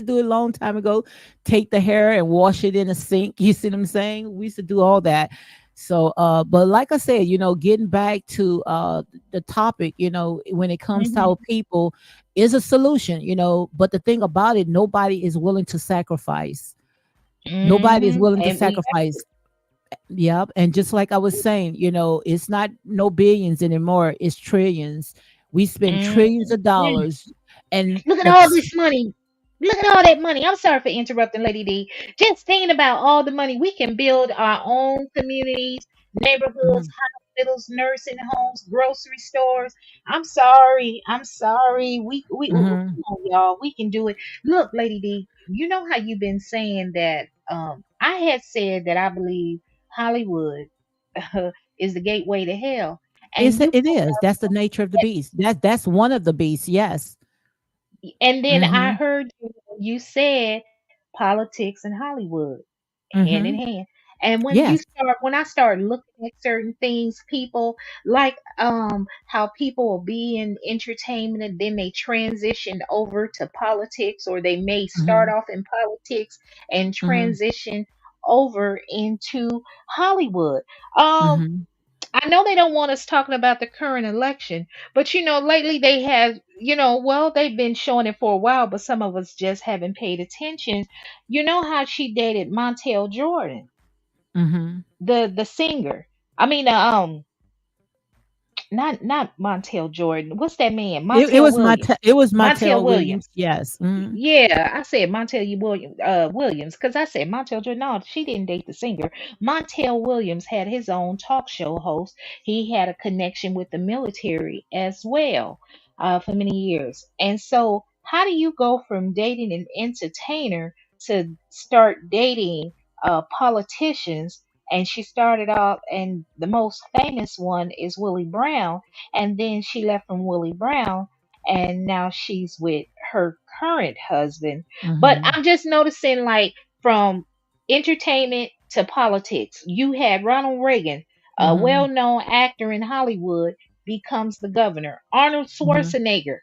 do it a long time ago. Take the hair and wash it in a sink. You see what I'm saying? We used to do all that. So, but like I said, getting back to the topic, when it comes to Hmm. our people, is a solution. But the thing about it, nobody is willing to sacrifice. Nobody is willing to And we sacrifice. Yep. And just like I was saying, it's not no billions anymore, it's trillions. We spend trillions of mhm. dollars and Look at all this money. Look at all that money. I'm sorry for interrupting, Lady D. Just thinking about all the money we can build our own communities, neighborhoods, Mhm, hospitals, nursing homes, grocery stores. I'm sorry. I'm sorry. mhm. Come on, y'all. We can do it. Look, Lady D. You know how you've been saying that? I had said that I believe Hollywood is the gateway to hell, and you It is. That's the nature of the beast. That's one of the beasts. Yes. And then I Mhm. heard you said politics and Hollywood hand in Mhm. hand. And Yes. when I start looking at certain things, people like how people will be in entertainment and then they transition over to politics, or they may start Mhm. off in politics and Mhm. transition over into Hollywood. Um Mhm. I know they don't want us talking about the current election, but lately they have, well, they've been showing it for a while, but some of us just haven't paid attention. You know how she dated Montel Jordan, Mhm. the singer. I mean, not Montel Jordan. What's that man? Montel Williams. It was Montel Martell Williams. Williams. Yes. Mhm. Yeah, I said Montel Williams because I said Montel Jordan. No, she didn't date the singer. Montel Williams had his own talk show host. He had a connection with the military as well for many years. And so, how do you go from dating an entertainer to start dating politicians? And she started off, and the most famous one is Willie Brown. And then she left from Willie Brown, and now she's with her current husband. But Mhm. I'm just noticing, like, from entertainment to politics, you had Ronald Reagan, a Mhm. well known actor in Hollywood, becomes the governor. Arnold Mhm. Schwarzenegger,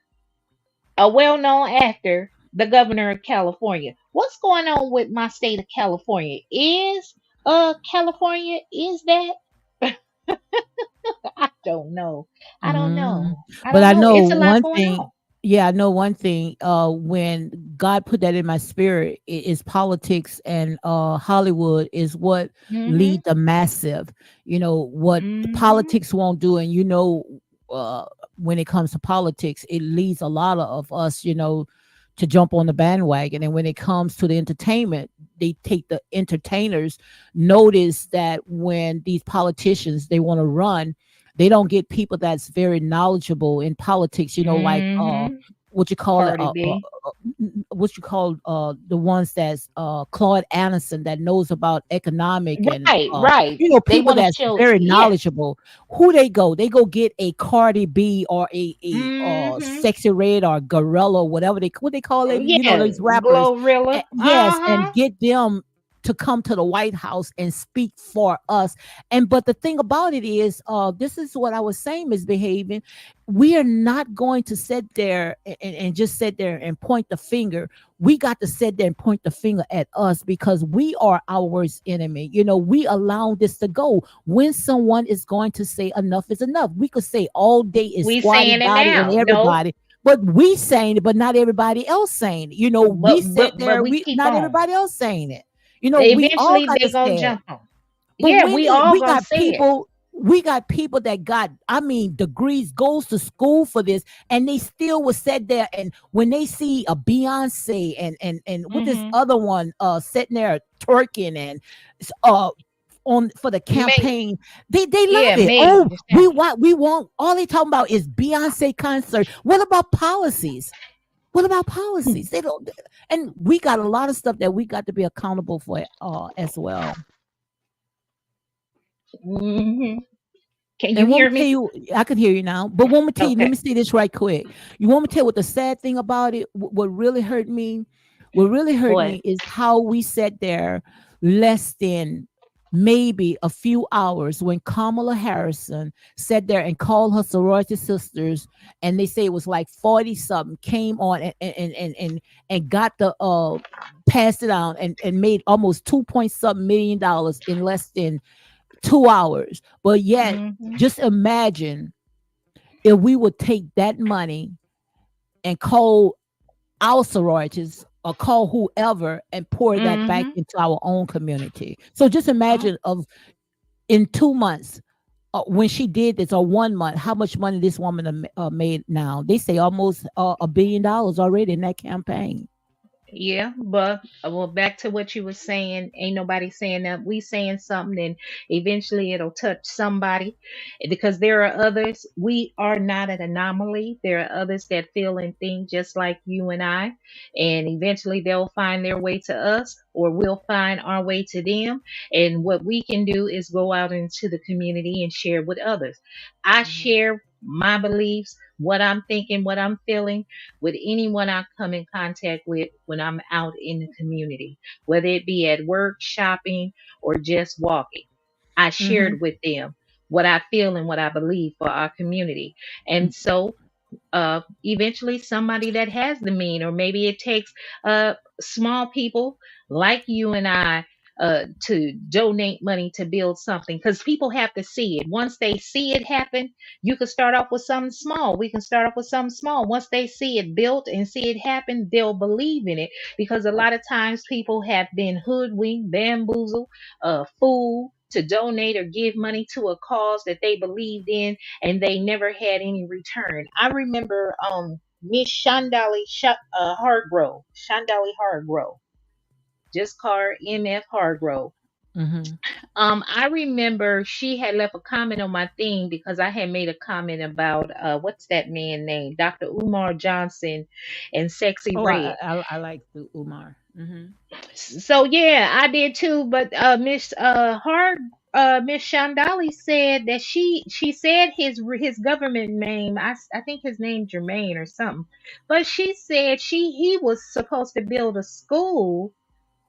a well known actor, the governor of California. What's going on with my state of California? California, is that? I don't know. I don't Mhm. know. I But don't I know. know It's a lot one going thing. on. Yeah, I know one thing. When God put that in my spirit, is politics and Hollywood is what Mhm. lead the massive. You know what the Mhm. politics won't do, and uh, when it comes to politics, it leads a lot of us, to jump on the bandwagon. And when it comes to the entertainment, they take the entertainers. Notice that when these politicians they want to run, they don't get people that's very knowledgeable in politics, like Mhm. what you call it Cardi B. what you call the ones that's Claude Anderson that knows about economic and Right, right. They people want to that's show, very yes. knowledgeable. Who they go get a Cardi B or a Mhm. Sexy Red or Gorilla, whatever what they call them, Yeah, these rappers. Glorilla. Yes, Uh-huh. and get them to come to the White House and speak for us. And but the thing about it is, this is what I was saying, misbehaving. We are not going to sit there and just sit there and point the finger. We got to sit there and point the finger at us because we are our worst enemy. We allow this to go. When someone is going to say enough is enough, we could say all day is We squatty saying it body and now. No, everybody, but we saying it, but not everybody else saying it. but We but sit but there, we we keep not on. everybody else saying it. We all Eventually got to they gonna say it. jump on. But Yeah, we all we gonna got say it. people that got, I mean, degrees, goes to school for this, and they still was sit there. And when they see a Beyonce and with this Mhm. other one sitting there twerking and uh on for the Make campaign, they love Yeah, it. Meg Oh, Thee we Stallion. want we want all they talking about is Beyonce concert. What about policies? What about policies? They don't, and we got a lot of stuff that we got to be accountable for as well. Mhm. Can you And want hear me to tell me? you, I can hear you now, but want me to tell you, let Okay. me say this right quick. You want me to tell you what the sad thing about it, what really hurt me? What really hurt What? me is how we sat there less than maybe a few hours when Kamala Harrison sat there and called her sorority sisters, and they say it was like 40 something, came on and got the passed it out and made almost 2 point something $1 million in less than 2 hours. But yet, Mhm. just imagine if we would take that money and call our sororities or call whoever and pour that back Mhm. into our own community. So just imagine of in 2 months when she did this, or 1 month, how much money this woman made now. They say almost $1 billion already in that campaign. Yeah, but well, back to what you were saying. Ain't nobody saying that. We saying something, and eventually it'll touch somebody, because there are others. We are not an anomaly. There are others that feel and think just like you and I, and eventually they'll find their way to us, or we'll find our way to them. And what we can do is go out into the community and share with others. I Mhm. share my beliefs, what I'm thinking, what I'm feeling with anyone I come in contact with when I'm out in the community, whether it be at work, shopping, or just walking. I Mhm. shared with them what I feel and what I believe for our community. And so eventually somebody that has the mean, or maybe it takes small people like you and I to donate money to build something, because people have to see it. Once they see it happen, you can start off with something small. We can start off with something small. Once they see it built and see it happen, they'll believe in it, because a lot of times people have been hoodwinked, bamboozled, fooled to donate or give money to a cause that they believed in, and they never had any return. I remember Miss Shandali Hargrove, just called her MF Hargrove. Mhm. I remember she had left a comment on my thing because I had made a comment about what's that man name, Dr. Umar Johnson, and Sexy Oh, Red. I like the Umar. Mhm. So yeah, I did too. But Miss Shandali said that she said his government name. I think his name Jermaine or something. But she said he was supposed to build a school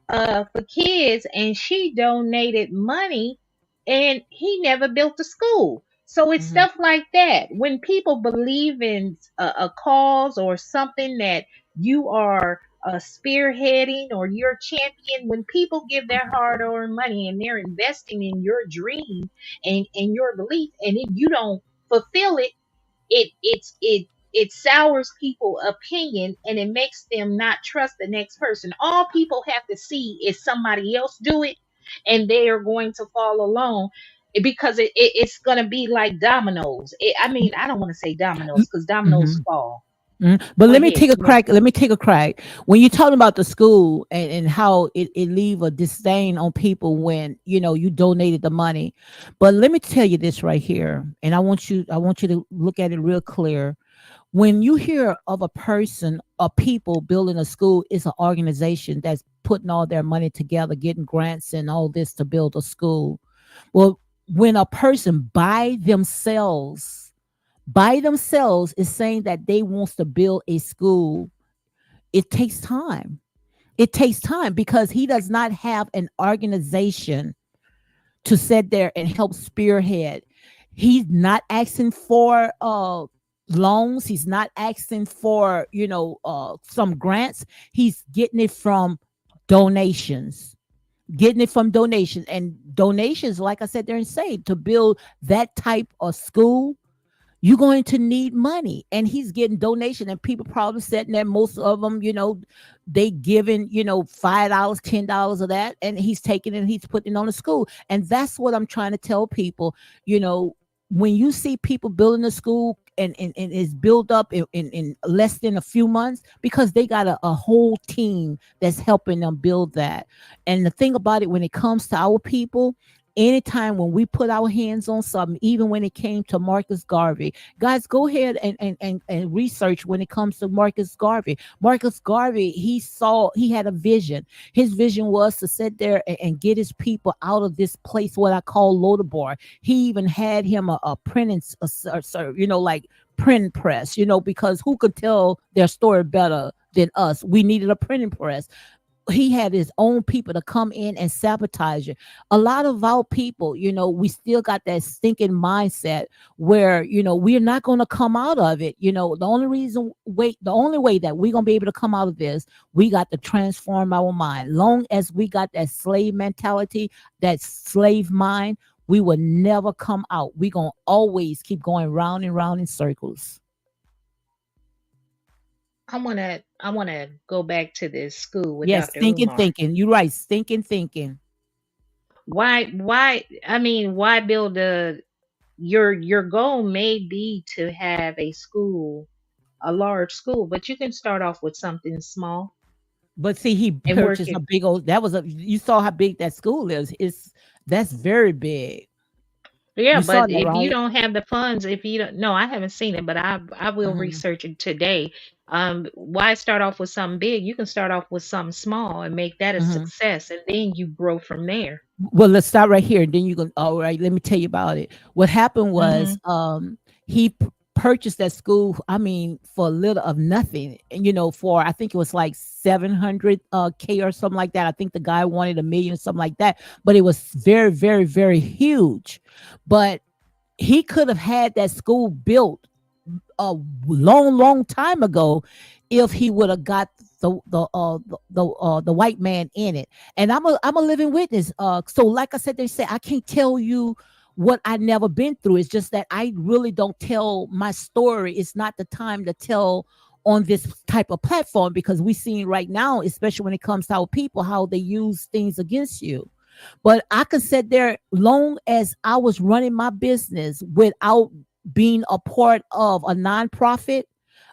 for kids, and she donated money, and he never built a school. So it's Mhm. stuff like that. When people believe in a cause or something that you are spearheading or you're champion, when people give their hard-earned money and they're investing in your dream and your belief, and if you don't fulfill it, it sours people's opinion and it makes them not trust the next person. All people have to see is somebody else do it, and they are going to follow along because it's going to be like dominoes. I mean, I don't want to say dominoes because dominoes Mhm. fall. But Go let me ahead. take a Yeah. crack. Let me take a crack. When you're talking about the school and how it leave a disdain on people when you donated the money. But let me tell you this right here, and I want you to look at it real clear. When you hear of a person or people building a school, it's an organization that's putting all their money together, getting grants and all this to build a school. Well, when a person by themselves is saying that they wants to build a school, it takes time. It takes time because he does not have an organization to sit there and help spearhead. He's not asking for loans. He's not asking for some grants. He's getting it from donations. Getting it from donations, and donations, like I said, they're insane to build that type of school. You're going to need money, and he's getting donation, and people probably sitting there, most of them, they giving $5, $10 of that, and he's taking it and he's putting it on the school. And that's what I'm trying to tell people. When you see people building a school and it's built up in less than a few months, because they got a whole team that's helping them build that. And the thing about it, when it comes to our people, anytime when we put our hands on something, even when it came to Marcus Garvey, guys, go ahead and research when it comes to Marcus Garvey. Marcus Garvey, he had a vision. His vision was to sit there and get his people out of this place, what I call Lodabar. He even had him a printing, like print press, because who could tell their story better than us? We needed a printing press. He had his own people to come in and sabotage it. A lot of our people, we still got that stinking mindset where, we're not going to come out of it. The only way that we're going to be able to come out of this, we got to transform our mind. Long as we got that slave mentality, that slave mind, we will never come out. We're going to always keep going round and round in circles. I wanna go back to this school with Yes, Dr. stinking Umar. thinking. You're right. Stinking thinking. Why I mean, why build a your goal may be to have a school, a large school, but you can start off with something small But see, he and work purchased a it. big old. You saw how big that school is. That's very big. Yeah, You saw but that, if you right? don't have the funds, if you don't, no, I haven't seen it, but I will Hmm. research it today. Why start off with something big? You can start off with something small and make that a Hmm. success, and then you grow from there. Well, let's start right here. Then you can. All right, let me tell you about it. What happened Hmm. was, he purchased that school. I mean, for a little of nothing. And for I think it was like 700 k or something like that. I think the guy wanted 1 million, something like that. But it was very, very, very huge. But he could have had that school built a long, long time ago if he would have got the white man in it. And I'm a living witness. So like I said, they say I can't tell you what I never been through. It's just that I really don't tell my story. It's not the time to tell on this type of platform, because we seeing right now, especially when it comes to our people, how they use things against you. But I could sit there long as I was running my business without being a part of a nonprofit.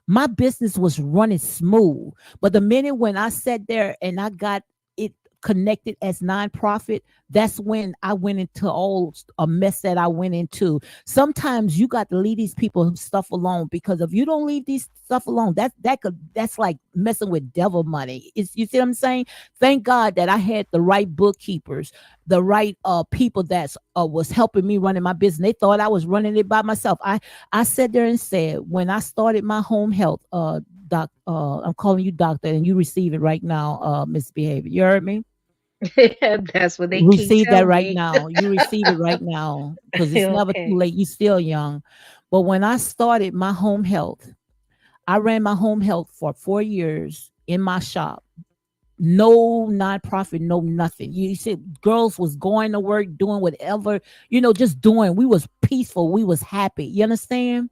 My business was running smooth. But the minute when I sat there and I got it connected as nonprofit, that's when I went into all a mess that I went into. Sometimes you got to leave these people stuff alone, because if you don't leave these stuff alone, that's like messing with devil money. You see what I'm saying? Thank God that I had the right bookkeepers, the right people that was helping me running my business. They thought I was running it by myself. I sat there and said, when I started my home health, I'm calling you doctor, and you receive it right now, misbehavior. You heard me? That's what they keep Receive that telling right me. now. You receive it right now, because it's never too Okay. late. You still young. But when I started my home health, I ran my home health for 4 years in my shop. No nonprofit, no nothing. You see, girls was going to work, doing whatever, just doing. We was peaceful. We was happy. You understand?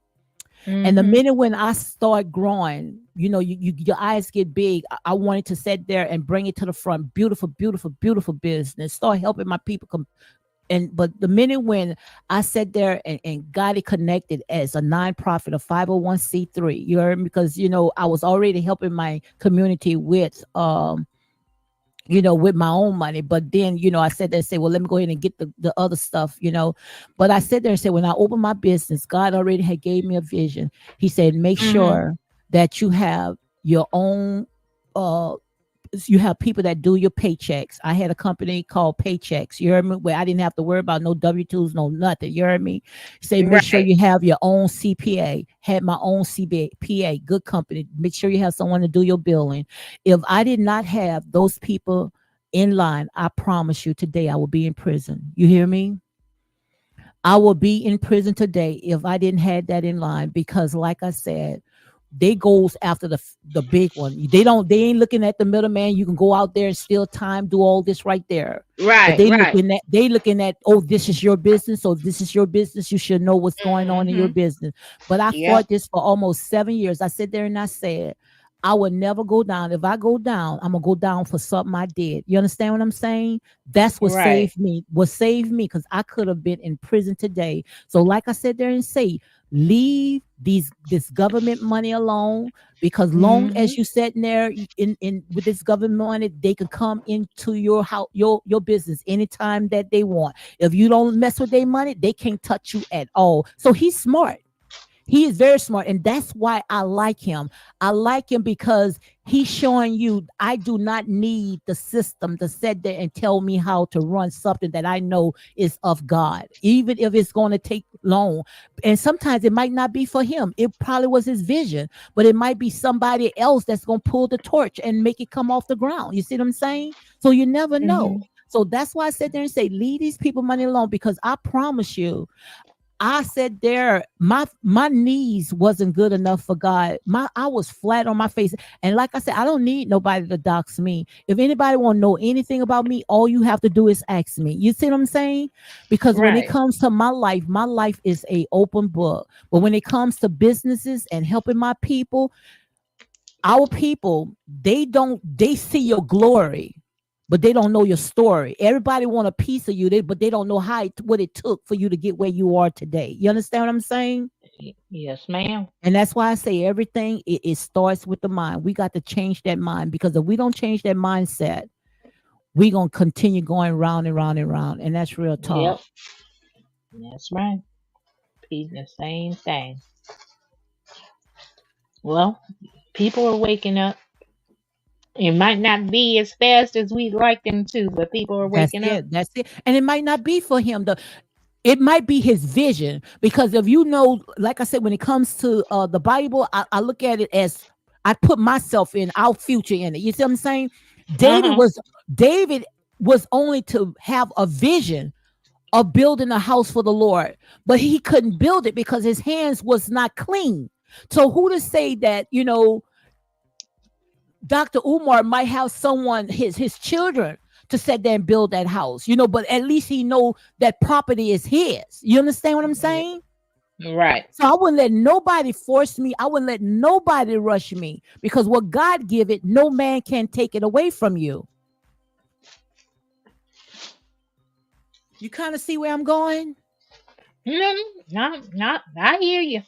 And the Mm-hmm. minute when I start growing, your eyes get big. I wanted to sit there and bring it to the front. Beautiful, beautiful, beautiful business. Start helping my people come. But the minute when I sat there and got it connected as a nonprofit, a 501c3, you heard me? Because I was already helping my community with my own money. But then, I said there and said, well, let me go ahead and get the other stuff. But I said there and said, when I opened my business, God already had gave me a vision. He said, make Mm-hmm. sure that you have your own, you have people that do your paychecks. I had a company called Paychecks. You heard me? Where I didn't have to worry about no W-2s, no nothing. You heard me? Say, make sure Right. you have your own CPA. Had my own CPA, good company. Make sure you have someone to do your billing. If I did not have those people in line, I promise you today I will be in prison. You hear me? I will be in prison today if I didn't have that in line because, like I said, they goes after the big one. They ain't looking at the middleman. You can go out there and steal time, do all this right there. But Right. Right. they looking at, oh, this is your business. So this is your business. You should know what's going on in your Mm-hmm. business. But I Yep. fought this for almost 7 years. I sat there and I said, I would never go down. If I go down, I'm gonna go down for something I did. You understand what I'm saying? That's what Right. saved me. What saved me because I could have been in prison today. So, like I said there and say, leave this government money alone because long Mm-hmm. as you sitting there in with this government money, they can come into your house, your business anytime that they want. If you don't mess with their money, they can't touch you at all. So he's smart. He is very smart, and that's why I like him. I like him because he's showing you I do not need the system to sit there and tell me how to run something that I know is of God, even if it's going to take long. And sometimes it might not be for him. It probably was his vision, but it might be somebody else that's going to pull the torch and make it come off the ground. You see what I'm saying? So you never know. Mm-hmm. So that's why I sit there and say, leave these people money alone because I promise you, I said there, my knees wasn't good enough for God. I was flat on my face. And like I said, I don't need nobody to dox me. If anybody want to know anything about me, all you have to do is ask me. You see what I'm saying? Because when it Right. comes to my life is a open book. But when it comes to businesses and helping my people, our people, they see your glory, but they don't know your story. Everybody want a piece of you, but they don't know what it took for you to get where you are today. You understand what I'm saying? Yes, ma'am. And that's why I say everything, it starts with the mind. We got to change that mind because if we don't change that mindset, we're going to continue going round and round and round. And that's real Yep. talk. That's right. Be the same thing. Well, people are waking up. It might not be as fast as we'd like them to, but people are That's waking up. it. That's it. And it might not be for him. It might be his vision because if like I said, when it comes to the Bible, I look at it as I put myself in our future in it. You see what I'm saying? David Uh-huh. was David was only to have a vision of building a house for the Lord, but he couldn't build it because his hands was not clean. So who to say that, Dr. Umar might have someone, his children, to sit there and build that house, but at least he know that property is his. You understand what I'm saying? Right. So I wouldn't let nobody force me. I wouldn't let nobody rush me because what God give it, no man can take it away from you. You kind of see where I'm going? Not. I hear you.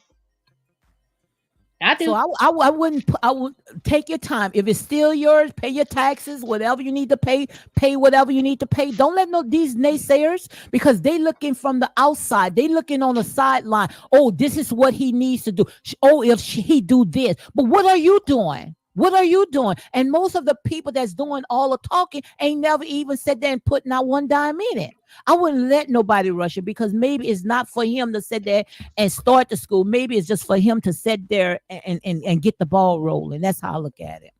I So do. I wouldn't. I would take your time. If it's still yours, pay your taxes, whatever you need to pay whatever you need to pay. Don't let these naysayers because they looking from the outside. They looking on the sideline. Oh, this is what he needs to do. Oh, if he do this, but what are you doing? What are you doing? And most of the people that's doing all the talking ain't never even sat there and put not one dime in it. I wouldn't let nobody rush it because maybe it's not for him to sit there and start the school. Maybe it's just for him to sit there and get the ball rolling. That's how I look at it.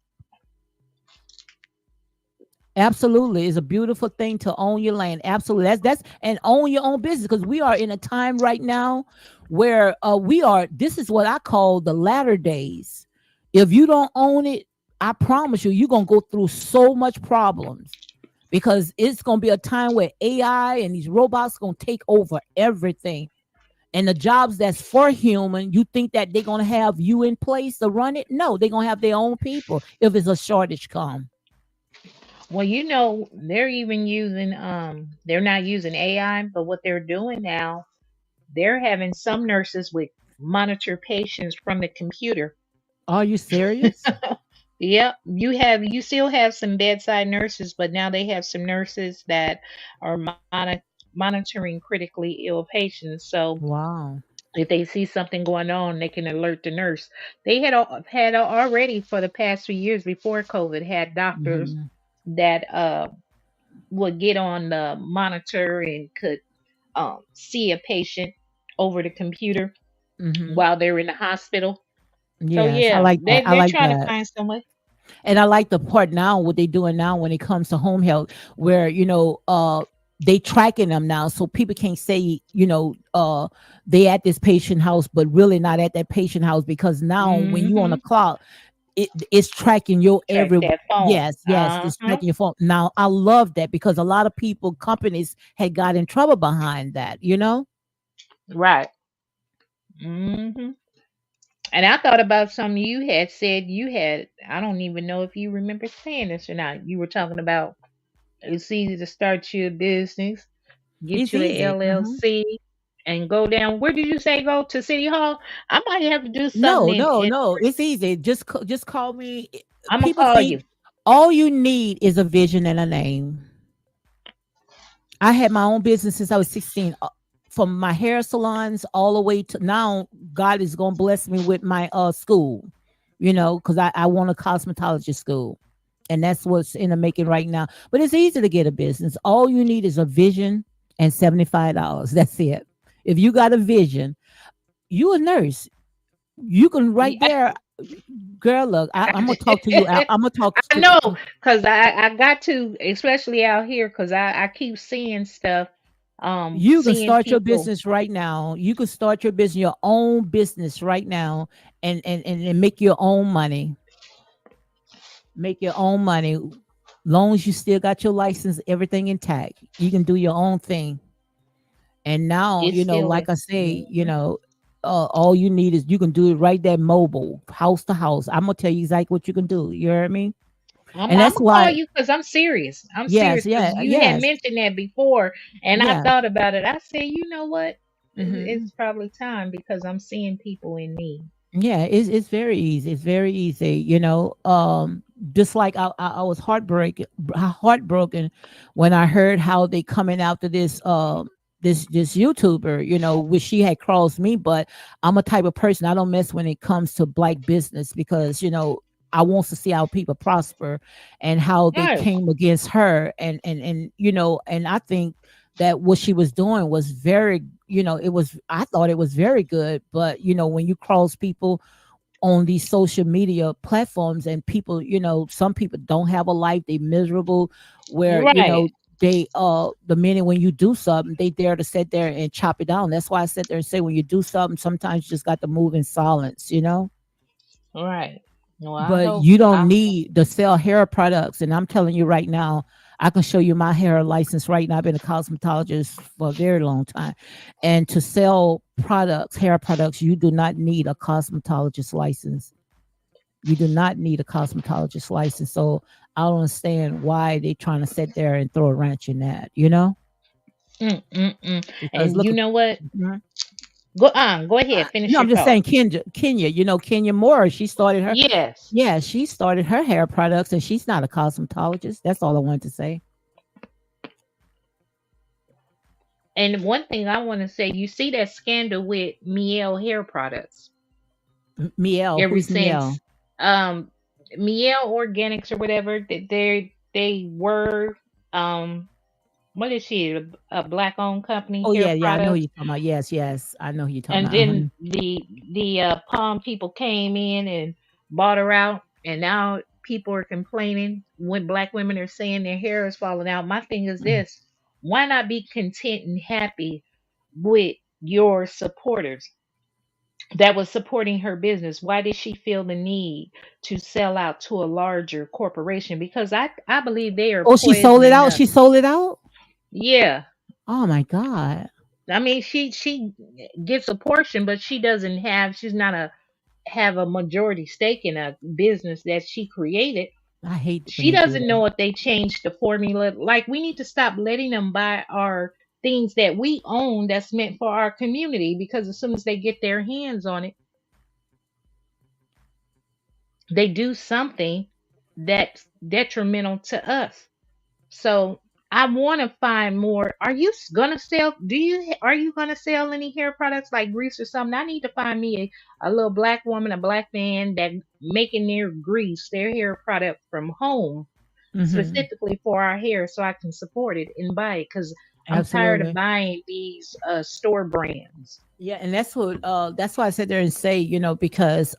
Absolutely. It's a beautiful thing to own your land. Absolutely. That's and own your own business because we are in a time right now where this is what I call the latter days. If you don't own it, I promise you're going to go through so much problems because it's going to be a time where AI and these robots going to take over everything. And the jobs that's for human, you think that they're gonna have you in place to run it? No, they're gonna have their own people if it's a shortage come. Well, they're even using they're not using AI, but what they're doing now, they're having some nurses with monitor patients from the computer. Are you serious? Yep, you still have some bedside nurses, but now they have some nurses that are monitoring critically ill patients. So Wow. if they see something going on, they can alert the nurse. They had already for the past 3 years before COVID had doctors Hmm. that would get on the monitor and could see a patient over the computer Hmm. while they're in the hospital. So Yes, I yeah, like that. I they're like trying to that. find some way. And I like the part now, what they doing now when it comes to home health, where they tracking them now, so people can't say they at this patient house, but really not at that patient house, because now when you on the Hmm. clock, it's tracking your Track every. that phone. Yes, it's tracking your phone. Now I love that because a lot of people, companies had got in trouble behind that. Right. Hmm. And I thought about something you had said. I don't even know if you remember saying this or not. You were talking about it's easy to start your business, get It's you an easy. LLC, and go down. Where did you say go to City Hall? I might have to do something No, in. no, no. It's easy. Just call me. I'm gonna People call you. think all you need is a vision and a name. I had my own business since I was 16. From my hair salons all the way to now, God is gonna bless me with my school. Because I want a cosmetology school, and that's what's in the making right now. But it's easy to get a business. All you need is a vision and $75. That's it. If you got a vision, you a nurse. You can right Yeah. there, girl. Look, I'm gonna talk to you. I'm gonna talk I to. know, cause I got to, especially out here, cause I keep seeing stuff, You can seeing start your people. business right now. You can start your own business right now, and make your own money. Make your own money. Long as you still got your license, everything intact, you can do your own thing. And now, It's still like a. I say, Mhm. all you need is you can do it right there, mobile, house to house. I'm gonna tell you exactly what you can do. You hear me? I'm And I'm that's gonna call why. you because I'm serious. I'm Yes, serious because yeah, you had yes, mentioned that before, and I yes. thought about it. I said, you know what? Hmm. It's probably time because I'm seeing people in need. Yeah, it's very easy. It's very easy. Just like I was heartbroken when I heard how they coming after this YouTuber, which she had crossed me, but I'm a type of person, I don't mess when it comes to black business, because I want to see how people prosper, and how they Right, came against her, and I think that what she was doing was very, I thought it was very good. But when you cross people on these social media platforms, and people, some people don't have a life, they miserable, where right. the minute when you do something, they dare to sit there and chop it down. That's why I sit there and say, when you do something, sometimes you just got to move in silence. Right. Well, I But hope. you don't need to sell hair products. And I'm telling you right now, I can show you my hair license right now. I've been a cosmetologist for a very long time. And to sell products, hair products, you do not need a cosmetologist license. You do not need a cosmetologist license. So I don't understand why they trying to sit there and throw a wrench in that. Mm. Because And look you at. know what? Mhm. Go ahead. Finish No, your I'm just talk. saying, Kenya Moore, she started her. Yes. Yeah, she started her hair products, and she's not a cosmetologist. That's all I wanted to say. And one thing I want to say, you see that scandal with Miel hair products Miel, ever who's since Miel? Miel Organics or whatever that they were um what is she, a black owned company, Oh hair yeah, yeah, I know who products. you're talking about. Yes, yes, I know who you're talking And about. then the palm people came in and bought her out, and now people are complaining when black women are saying their hair is falling out. My thing is Mhm. this: why not be content and happy with your supporters that was supporting her business? Why did she feel the need to sell out to a larger corporation? Because I believe they are Oh, she sold it poisoning out. us. She sold it out. Yeah. Oh my god. I mean, she gets a portion, but she doesn't have. She's not a have a majority stake in a business that she created. I hate when She they do doesn't that. know if they changed the formula. Like we need to stop letting them buy our things that we own that's meant for our community because as soon as they get their hands on it, they do something that's detrimental to us. So I want to find more. Are you gonna sell? Are you gonna sell any hair products like grease or something? I need to find me a little black woman, a black man that making their grease, their hair product from home Hmm. specifically for our hair, so I can support it and buy it because I'm tired of Absolutely. buying these store brands. Yeah, and that's why I sit there and say, because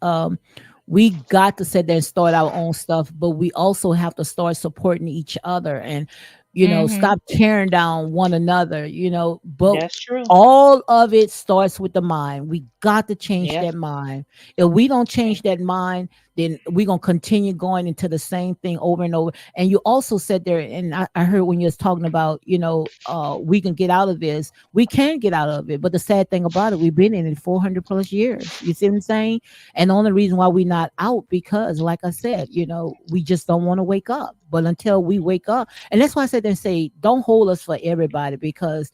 we got to sit there and start our own stuff, but we also have to start supporting each other and Hmm. stop tearing down one another, but That's true. all of it starts with the mind. We got to change Yes. that mind. If we don't change that mind, then we're gonna continue going into the same thing over and over. And you also said there, and I heard when you was talking about, we can get out of this. We can get out of it. But the sad thing about it, we've been in it 400 plus years. You see what I'm saying? And the only reason why we're not out, because like I said, we just don't want to wake up. But until we wake up, and that's why I said there, say, don't hold us for everybody, because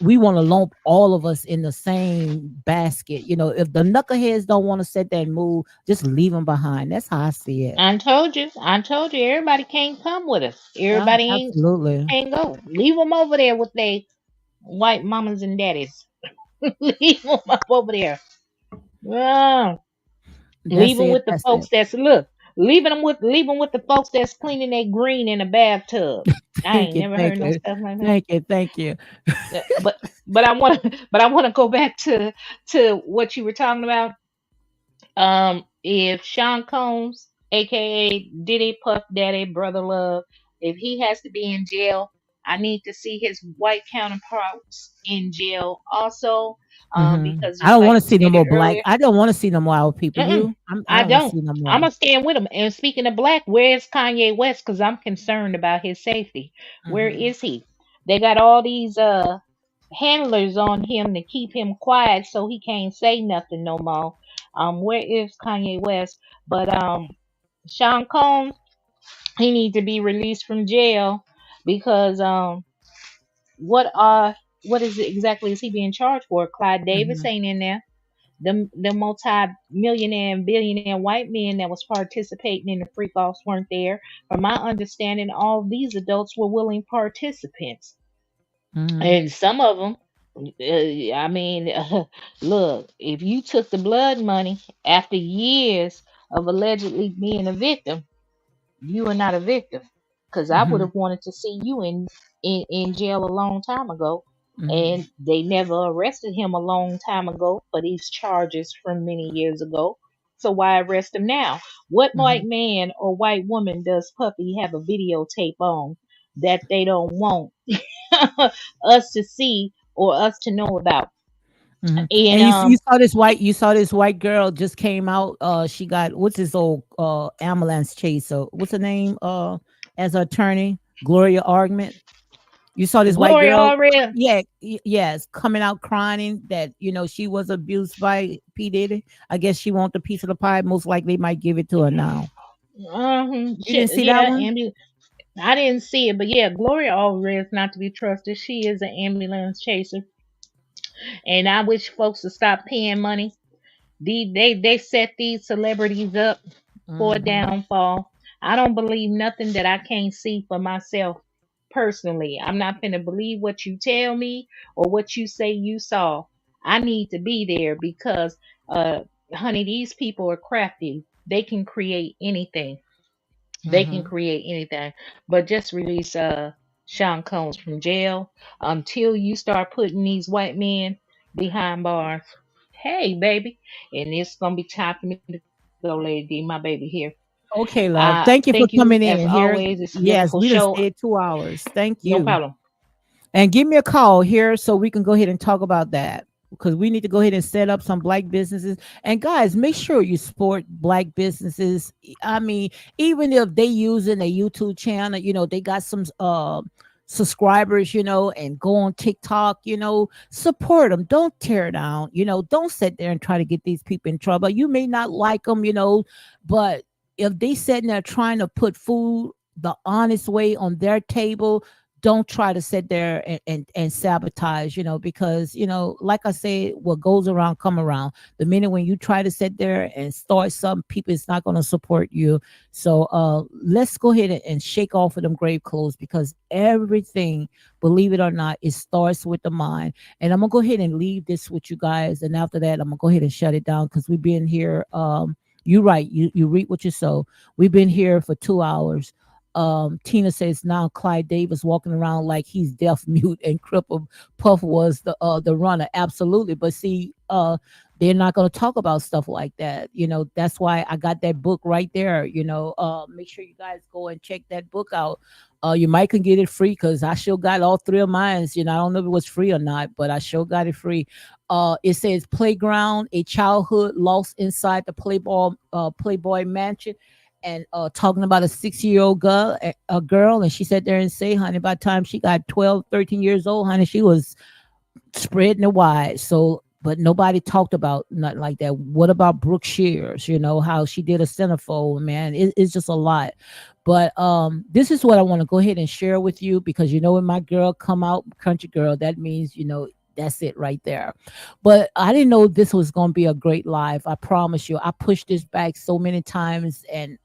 we want to lump all of us in the same basket. If the knuckleheads don't want to sit there and move, just leave them behind. That's how I see it. I told you. I told you. Everybody can't come with us. Yeah, Everybody ain't absolutely. can't go. Leave them over there with they white mamas and daddies. Leave them up over there. Yeah. Leave That's them it. with the That's folks it. that's leave them with the folks that's cleaning their green in the bathtub. I Thank ain't you. never Thank heard no you. stuff like that. Thank you. Thank you. But I want to but I want to go back to what you were talking about. If Sean Combs, aka Diddy Puff Daddy Brother Love, if he has to be in jail, I need to see his white counterparts in jail also. Because I just don't like want to you see no stated more black. earlier, I don't want to see no more our people. mm-mm, I I don't want to don't. see no I'm more. gonna stand with him. And speaking of black, where is Kanye West? Because I'm concerned about his safety. Where Hmm. is he? They got all these handlers on him to keep him quiet so he can't say nothing no more. Where is Kanye West? But Sean Combs, he needs to be released from jail because what uh what is it exactly is he being charged for? Clyde Davis Hmm. ain't in there. The multi-millionaire and billionaire white men that was participating in the freak offs weren't there. From my understanding, all these adults were willing participants, Hmm. and some of them. I mean, look, if you took the blood money after years of allegedly being a victim, you are not a victim. Because I would Hmm. have wanted to see you in jail a long time ago. Hmm. And they never arrested him a long time ago for these charges from many years ago. So why arrest him now? What white Hmm. man or white woman does Puppy have a videotape on that they don't want us to see or us to know about? Hmm. And And you saw this white girl just came out. She got, what's his old ambulance chaser? What's her name? As her attorney, Gloria Argument. You saw this white Gloria girl, already. yeah, yes, coming out crying that she was abused by P Diddy. I guess she want the piece of the pie. Most likely, might give it to her now. You didn't see that Yeah, one? I didn't see it, but yeah, Gloria already is not to be trusted. She is an ambulance chaser, and I wish folks would stop paying money. They set these celebrities up for a Hmm. downfall. I don't believe nothing that I can't see for myself personally. I'm not gonna believe what you tell me or what you say you saw. I need to be there because, uh, honey, these people are crafty. They can create anything. They can Hmm. create anything, but just release Sean Combs from jail until you start putting these white men behind bars. Hey, baby, and it's gonna be time for me to go, Lady D, my baby here. Okay, love. Thank you for Thank you coming as in here. always. It's a Yes, wonderful we done show. stayed 2 hours. Thank No you. problem. And give me a call here so we can go ahead and talk about that, because we need to go ahead and set up some black businesses. And guys, make sure you support black businesses. I mean, even if they using a YouTube channel, they got subscribers, and go on TikTok, support them. Don't tear down, don't sit there and try to get these people in trouble. You may not like them, but if they sitting there trying to put food the honest way on their table, don't try to sit there and sabotage, because, like I say, what goes around come around. The minute when you try to sit there and start some people, it's not going to support you. So let's go ahead and shake off of them grave clothes, because everything, believe it or not, it starts with the mind. And I'm gonna go ahead and leave this with you guys, and after that I'm gonna go ahead and shut it down, because we've been here, you're right, you reap what you sow. We've been here for 2 hours. Tina says now Clyde Davis walking around like he's deaf, mute, and crippled. Puff was the runner. Absolutely. But see, they're not going to talk about stuff like that. That's why I got that book right there. Make sure you guys go and check that book out. You might can get it free, because I sure got all three of mine. I don't know if it was free or not, but I sure got it free. It says Playground, a childhood lost inside the Playboy mansion. And talking about a 6-year-old girl, and she sat there and say, honey, by the time she got 12, 13 years old, honey, she was spreading it wide. So, but nobody talked about nothing like that. What about Brooke Shears? How she did a centerfold, man. It's just a lot. But this is what I want to go ahead and share with you, because when my girl come out, country girl, that means that's it right there. But I didn't know this was going to be a great live. I promise you. I pushed this back so many times, and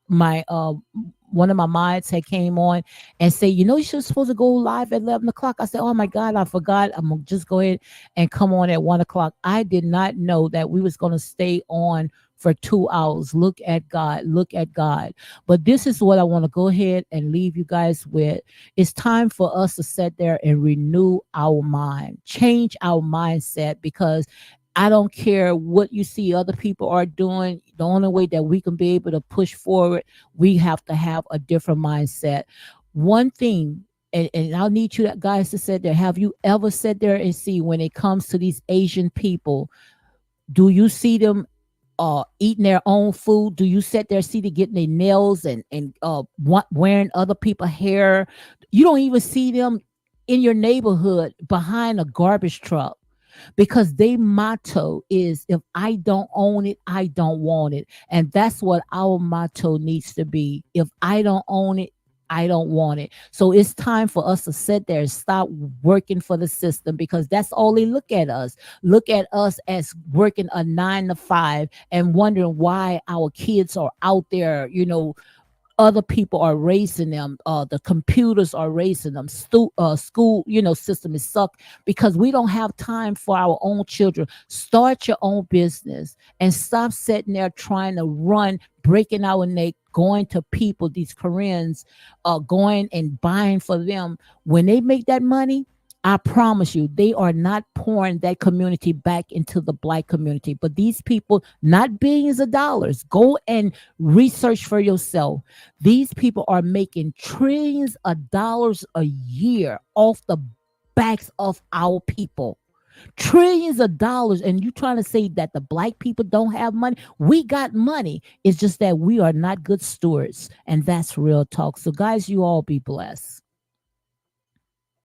my one of my mods had came on and say, you're supposed to go live at 11 o'clock. I said, oh my God, I forgot. I'm gonna just go ahead and come on at 1 o'clock. I did not know that we was going to stay on for 2 hours. Look at God. Look at God. But this is what I want to go ahead and leave you guys with. It's time for us to sit there and renew our mind, change our mindset, because I don't care what you see other people are doing. The only way that we can be able to push forward, we have to have a different mindset. One thing, and I'll need you guys to sit there. Have you ever sat there and see, when it comes to these Asian people, do you see them eating their own food? Do you sit there see them getting their nails and wearing other people's hair? You don't even see them in your neighborhood behind a garbage truck, because their motto is, if I don't own it, I don't want it. And that's what our motto needs to be. If I don't own it, I don't want it. So it's time for us to sit there and stop working for the system, because that's all they look at us. Look at us as working a 9 to 5 and wondering why our kids are out there, other people are raising them. The computers are raising them. School, system is sucked, because we don't have time for our own children. Start your own business and stop sitting there trying to run, breaking our neck, going to people, these Koreans, going and buying for them. When they make that money, I promise you, they are not pouring that community back into the Black community. But these people, not billions of dollars, go and research for yourself. These people are making trillions of dollars a year off the backs of our people. Trillions of dollars. And you trying to say that the Black people don't have money? We got money. It's just that we are not good stewards. And that's real talk. So guys, you all be blessed.